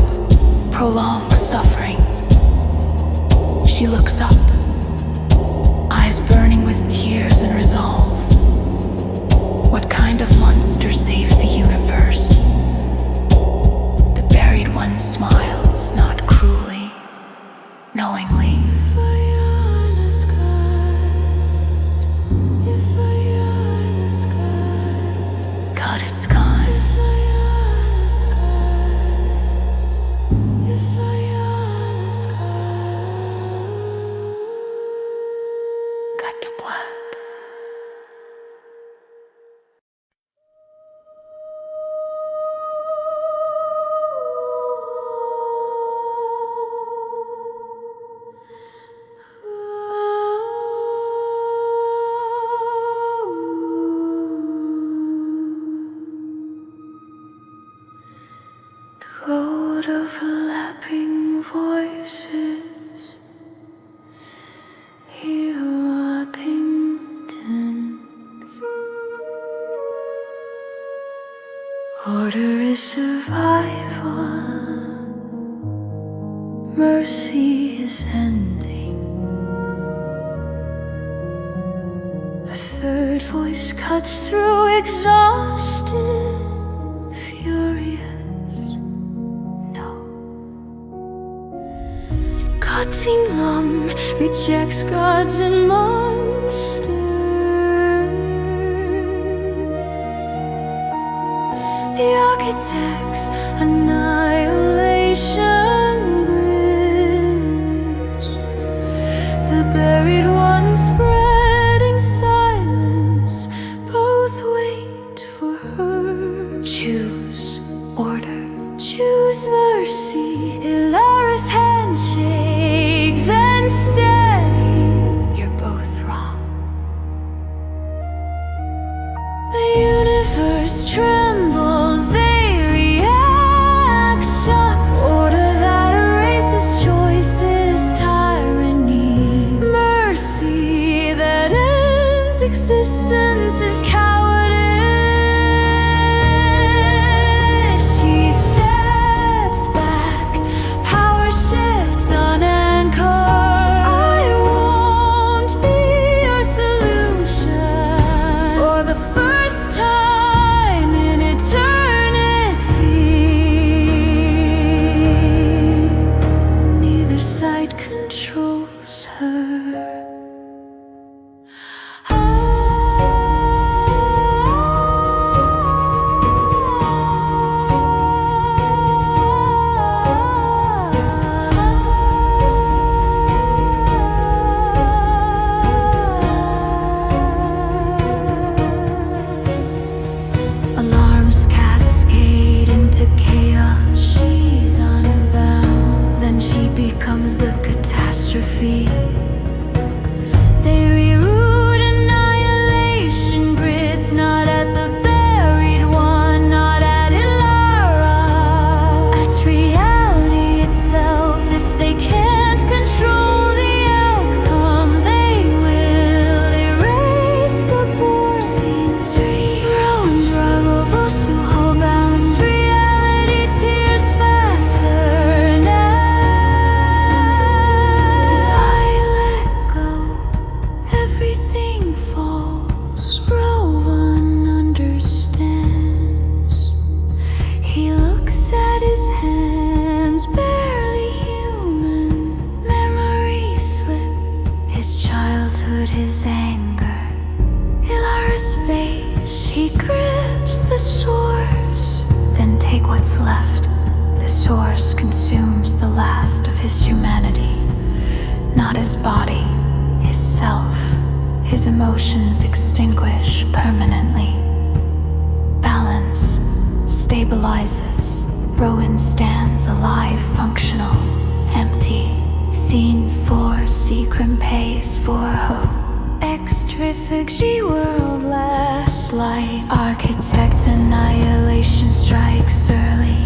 prolongs suffering. She looks up, eyes burning with tears and resolve. What kind of monster saves the universe? The buried one smiles, not cruelly, knowingly. God, it's gone. Road overlapping voices, eruptions. Order is survival, mercy is ending. A third voice cuts through, exhausted, furious. Cutting lump rejects gods and monsters. The architect's annihilation bridge. The buried one spreading silence. Both wait for her. Choose order. Choose mercy. Elara's handshake, then steady. You're both wrong. The universe trembles, they react. Shock order that erases choices, tyranny, mercy. her. Alarms cascade into chaos. She's unbound. Then she becomes the catastrophe. They reroute annihilation grids, not at the buried one, not at Elara. At reality itself, if they can't control the outcome, they will erase the board. Scene 3. Roads struggles to hold balance. Reality tears faster now. If I let go, everything falls. Rowan understands. He looks at his hands, barely human. Memories slip, his childhood, his anger. Elara's face, he grips the source. Then take what's left. The source consumes the last of his humanity. Not his body, his self. His emotions extinguish permanently. Balance stabilizes. Rowan stands alive, functional, empty. Scene 4, Sequin pays for hope. Extrific G-world last light. Architect annihilation strikes early.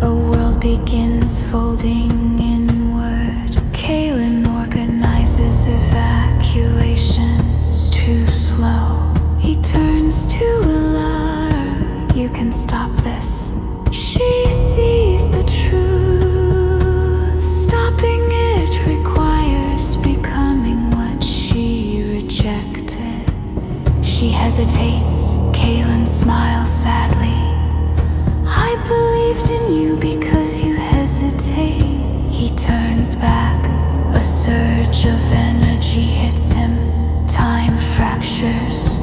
A world begins folding inward. Kalen organizes evacuations. Too slow. He turns to Elara. You can stop this. She sees the truth. Stopping it requires becoming what she rejected. She hesitates. Kalen smiles sadly. I believed in you because you hesitate. He turns back. A surge of energy hits him. Time fractures.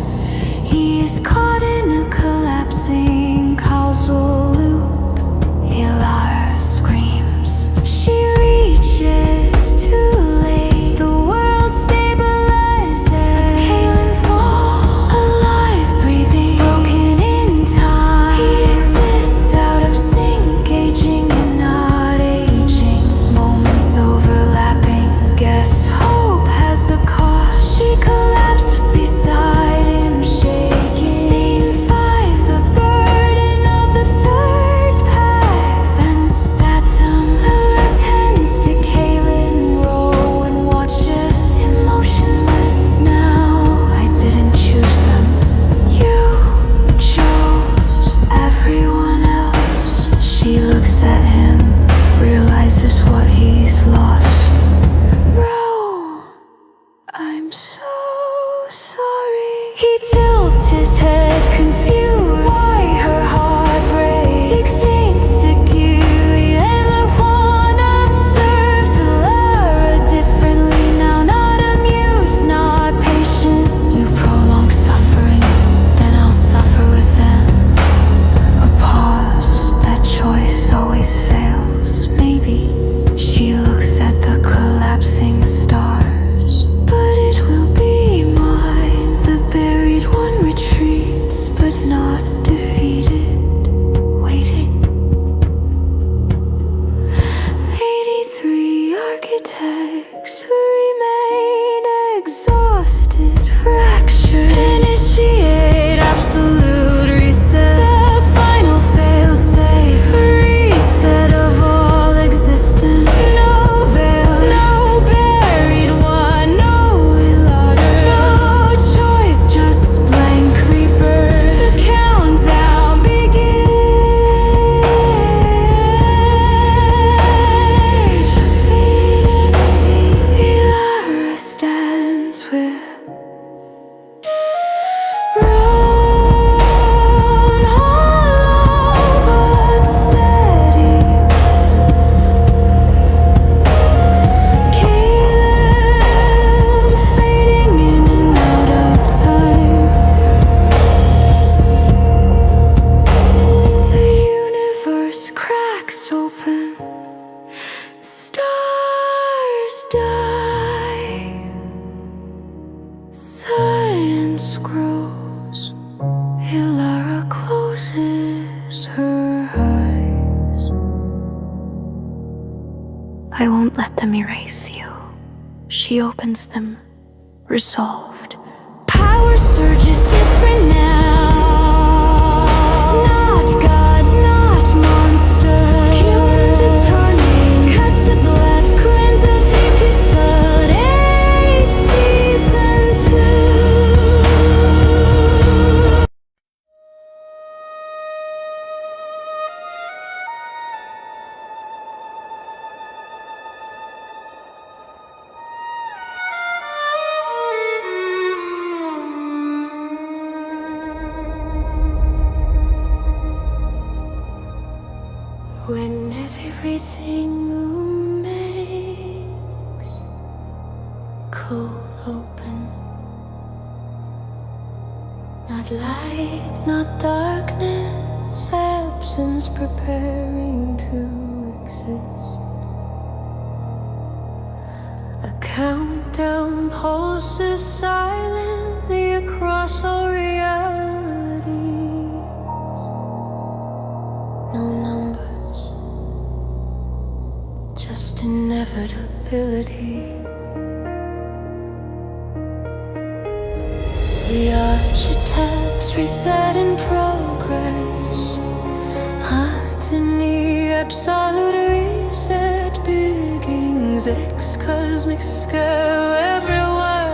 He is caught in a collapsing causal loop. Elara screams. She reaches too late. The world stabilizes. But Kalen falls. Alive, breathing, broken in time. He exists out of sync, aging and not aging. Moments overlapping. Guess hope has a cost. She collapses beside him, shaking. Scene 5, the burden of the third pack. Phantom. Elara tends to Kalen, row and watch it. Emotionless now. I didn't choose them. You chose everyone else. She looks at him, realizes what he's lost. Row, I'm so sorry. He tilts his head, confused. Why her heart breaks insecurely. Everyone observes Elara differently now. Not amused, not patient. You prolong suffering, then I'll suffer with them. A pause, that choice always fails. Maybe she looks at the collapsing stars, but it will be mine. The buried one retreats, but not defeated. Waiting. 83 architects remain exhausted, fractured. Initiate absolute reset. The final fail safe. Reset of all existence. No veil, no buried one, no Elara. No choice, just blank creeper. The countdown begins. erase you. She opens them, resolved. Power surges different now. Not God, not monster. Human to turning, cut to black, grand of episode 8, season 2. When everything makes cold open, not light, not darkness, absence preparing to exist. A countdown pulses silently across all realities. No numbers, just inevitability. The archetypes reset in progress. Harmony, absolute reset begins. Cosmic scale everywhere.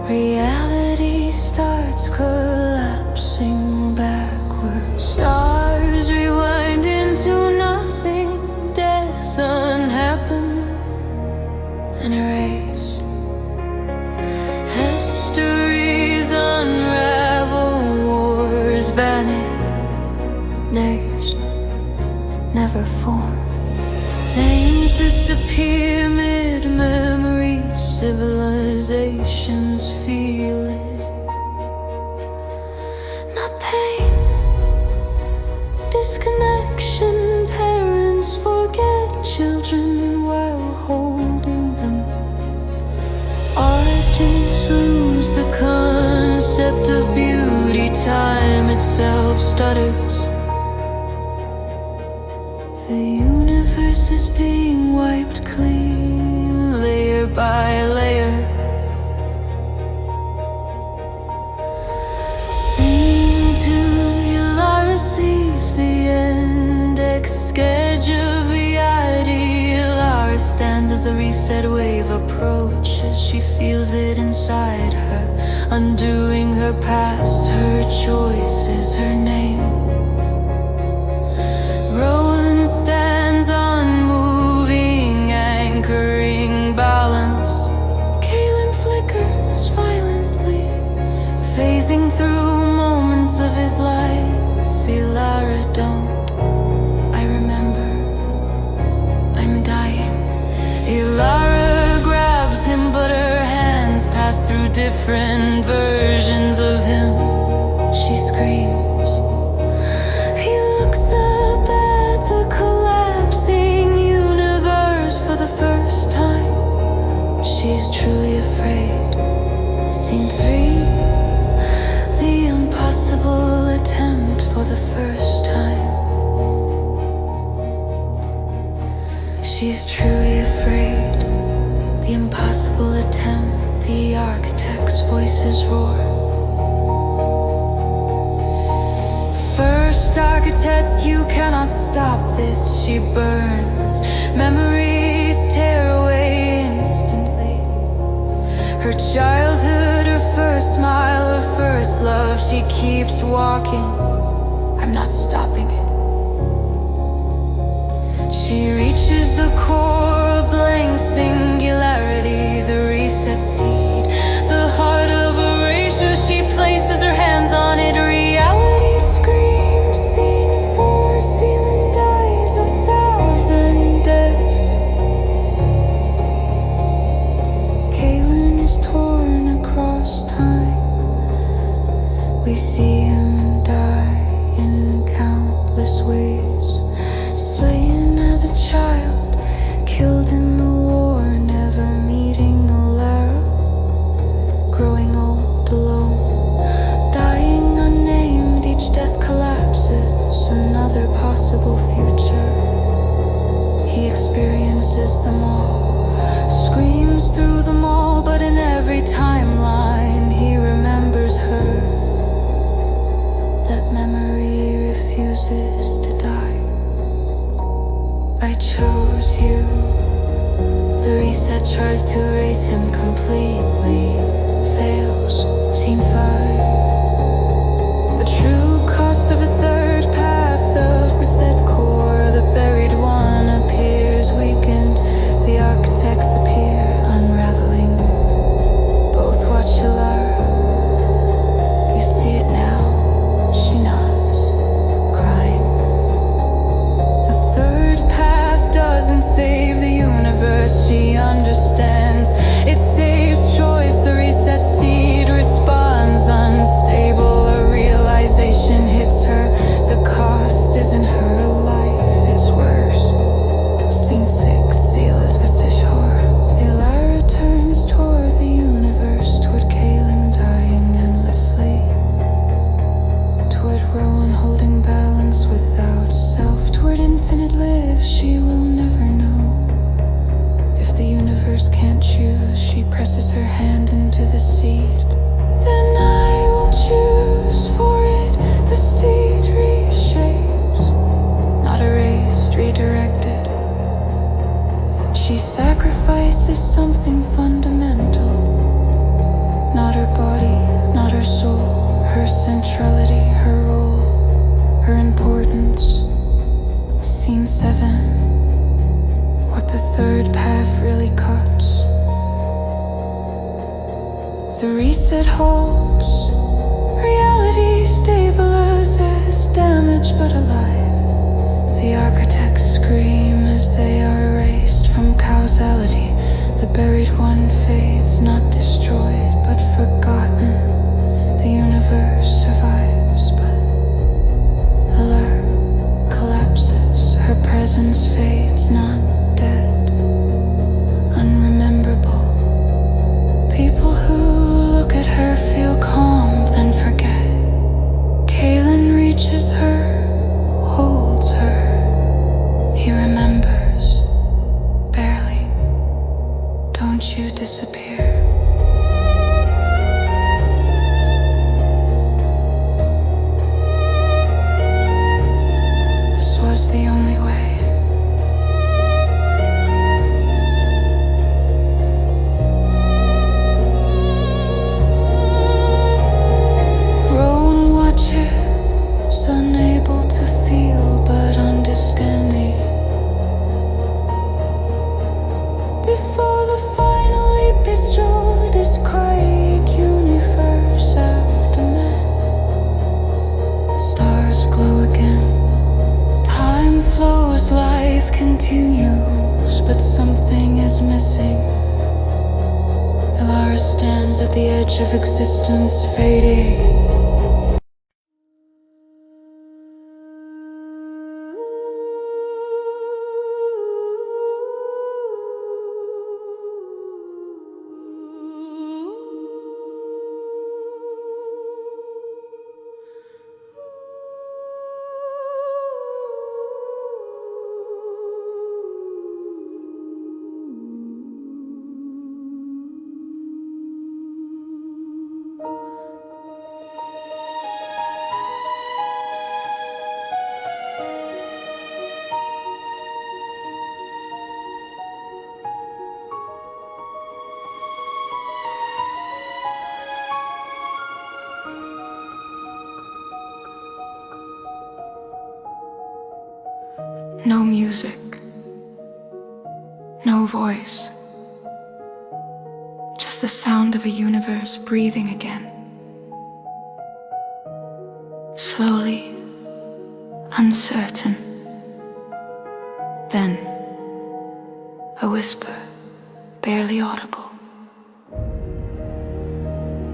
Reality starts collapsing backwards. Stars rewind into nothing. Death's unhappened, then erased. Histories unravel, wars vanish, names never form. Names disappear mid-memory, civilizations feel it. Not pain, disconnection. Parents forget children while holding them. Artists lose the concept of beauty. Time itself stutters. The universe is being wiped clean, layer by layer. Sing to Elara sees the index sketch of reality. Elara stands as the reset wave approaches. She feels it inside her, undoing her past. Her choice is her name. Rowan stands unmoving, anchoring balance. Kalen flickers violently, phasing through moments of his life. Elara, don't. I remember. I'm dying. Elara grabs him, but her hands pass through different versions of him. She screams. He looks up at the collapsing universe for the first time. She's truly afraid. Scene 3. The impossible attempt for the first time. She's truly afraid. The impossible attempt. The architect's voices roar. First architect, you cannot stop this. She burns. Memories tear away instantly. Her childhood, her first smile, her first love. She keeps walking. I'm not stopping it. She reaches the core, a blank singularity, the reset seed, the heart of erasure. She places her hands on it. Reality screams. Scene 4. Ceiling dies 1,000 deaths. Kalen is torn across time. We see him die in countless ways. Slain as a child, killed in the war, never meeting Elara. Growing old alone, dying unnamed, each death collapses. Another possible future. He experiences them all. reset tries to erase him completely, fails, seen fire. The true cost of a third path, the reset core, the buried one appears weakened. The architects appear unraveling. Both watch Elara. You see it now. She nods, crying. The third path doesn't save the universe. She understands. It saves choice. The reset seed responds unstable. A realization hits her. The cost isn't her life, it's worse. Scene 6, Seala's Gasish horror. Elara turns toward the universe, toward Kaelin dying endlessly, toward Rowan holding balance without self, toward infinite live. She will never know. If the universe can't choose, she presses her hand into the seed. Then I will choose for it. The seed reshapes, not erased, redirected. She sacrifices something fundamental. Not her body, not her soul, her centrality, her role, her importance. Scene 7. What the third path really cuts. The reset holds. Reality stabilizes, damaged but alive. The architects scream as they are erased from causality. The buried one fades, not destroyed, but forgotten. The universe survives, but Elara collapses. Her presence fades, not dead, unrememberable. People who look at her feel calm, then forget. Kaelin reaches her, holds her. He remembers, barely. Don't you disappear. This was the only way. Rowan watches, unable to feel but understanding. Before the final leap is short, this crying universe aftermath. Stars glow again. Time flows, life continues, but something is missing. Elara stands at the edge of existence, fading. No music, no voice, just the sound of a universe breathing again. Slowly, uncertain. Then, a whisper, barely audible.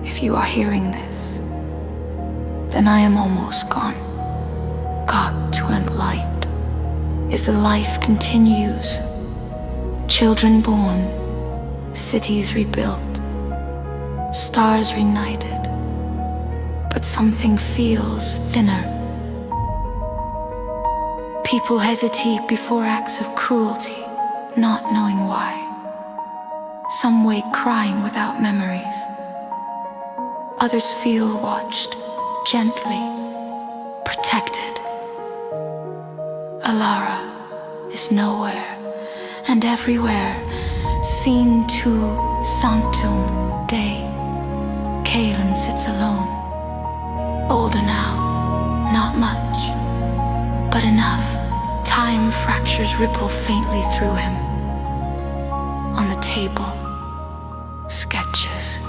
If you are hearing this, then I am almost gone. God to end light. Is the life continues. Children born, cities rebuilt, stars reunited. But something feels thinner. People hesitate before acts of cruelty, not knowing why. Some wake crying without memories. Others feel watched, gently, protected. Elara is nowhere, and everywhere Scene 2, Sanctum, day. Kaelin sits alone. Older now, not much, but enough. Time fractures ripple faintly through him. On the table, sketches.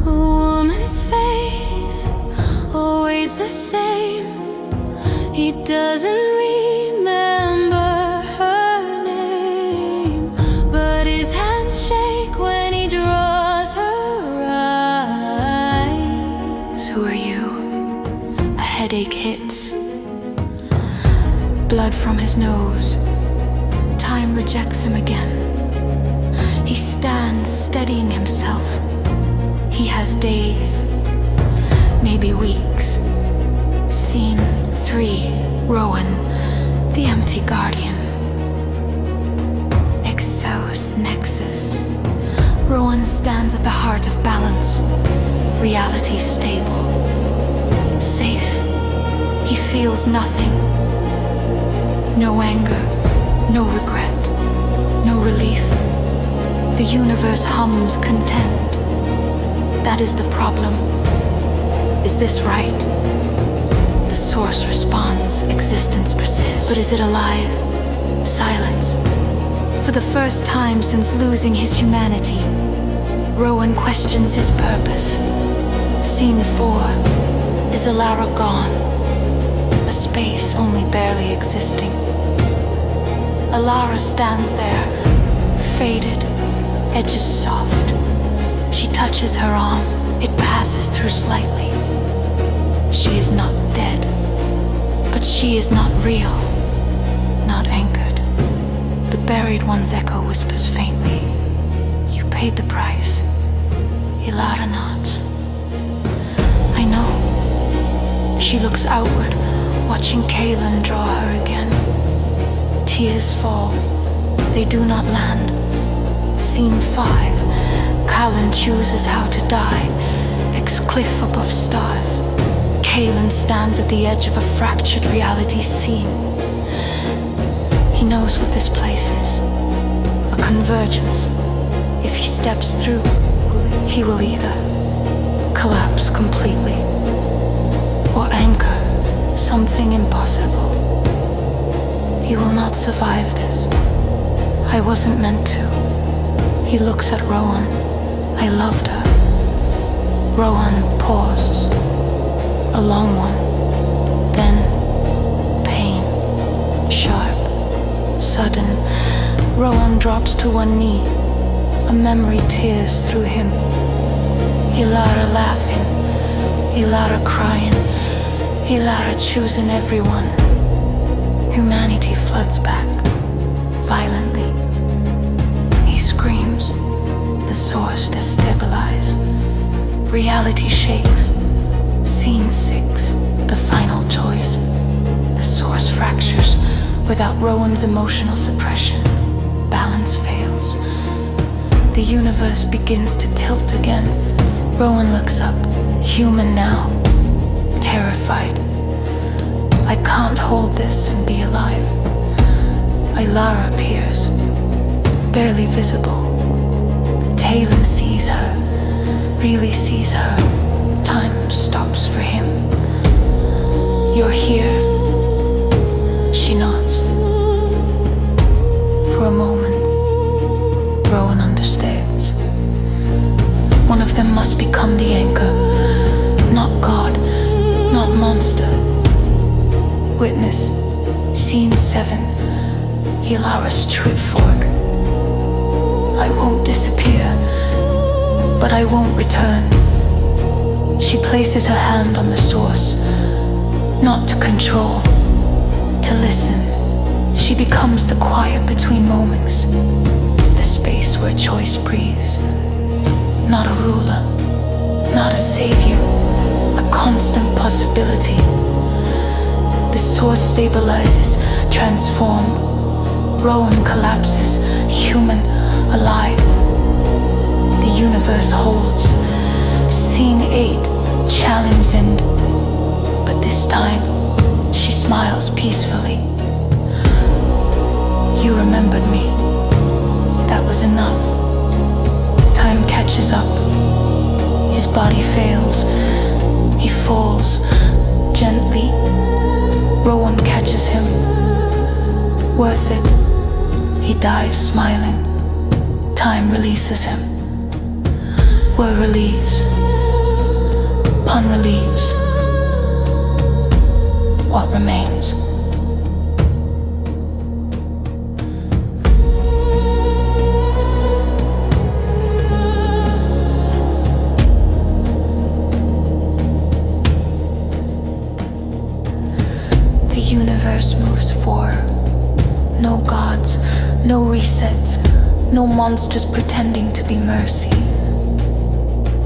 A woman's face, always the same. He doesn't remember her name, but his hands shake when he draws her eyes. Who are you? A headache hits. Blood from his nose. Time rejects him again. He stands, steadying himself. He has days, maybe weeks. Scene 3, Rowan, the empty guardian. Exos Nexus. Rowan stands at the heart of balance. Reality stable. Safe. He feels nothing. No anger, no regret, no relief. The universe hums content. That is the problem. Is this right? The source responds, existence persists. But is it alive? Silence. For the first time since losing his humanity, Rowan questions his purpose. Scene 4. Is Elara gone? A space only barely existing. Elara stands there, faded, edges soft. She touches her arm, it passes through slightly. She is not dead, but she is not real, not anchored. The buried one's echo whispers faintly, "You paid the price." Elara nods. I know. She looks outward, watching Kaelin draw her again. Tears fall. They do not land. Scene 5. Kaelin chooses how to die. Cliff above stars. Kaelin stands at the edge of a fractured reality scene. He knows what this place is. A convergence. If he steps through, he will either collapse completely or anchor something impossible. He will not survive this. I wasn't meant to. He looks at Rowan. I loved her. Rowan pauses. A long one. Then pain. Sharp. Sudden. Rowan drops to one knee. A memory tears through him. Elara laughing. Elara crying. Elara choosing everyone. Humanity floods back. Violently. He screams. The source destabilizes. Reality shakes. Scene 6. The final choice. The source fractures. Without Rowan's emotional suppression, balance fails. The universe begins to tilt again. Rowan looks up, human now, terrified. I can't hold this and be alive. Elara appears, barely visible. Talon sees her, really sees her. Time stops for him. You're here. She nods. For a moment, Rowan understands. One of them must become the anchor. Not God, not monster. Witness, scene 7. Elara's trip fork. I won't disappear, but I won't return. She places her hand on the source, not to control, to listen. She becomes the quiet between moments, the space where choice breathes. Not a ruler, not a savior, a constant possibility. The source stabilizes, transformed. Rowan collapses, human, alive. The universe holds. Scene 8, challenge end. But this time, she smiles peacefully. You remembered me. That was enough. Time catches up. His body fails. He falls gently. Rowan catches him. Worth it. He dies smiling. Time releases him. Word relieves. Pun relieves. What remains? The universe moves forward. No gods, no resets, no monsters pretending to be mercy.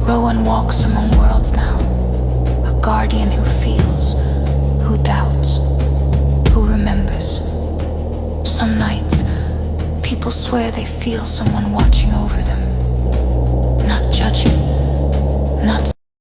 Rowan walks among worlds now, a guardian who feels, who doubts, who remembers. Some nights, people swear they feel someone watching over them.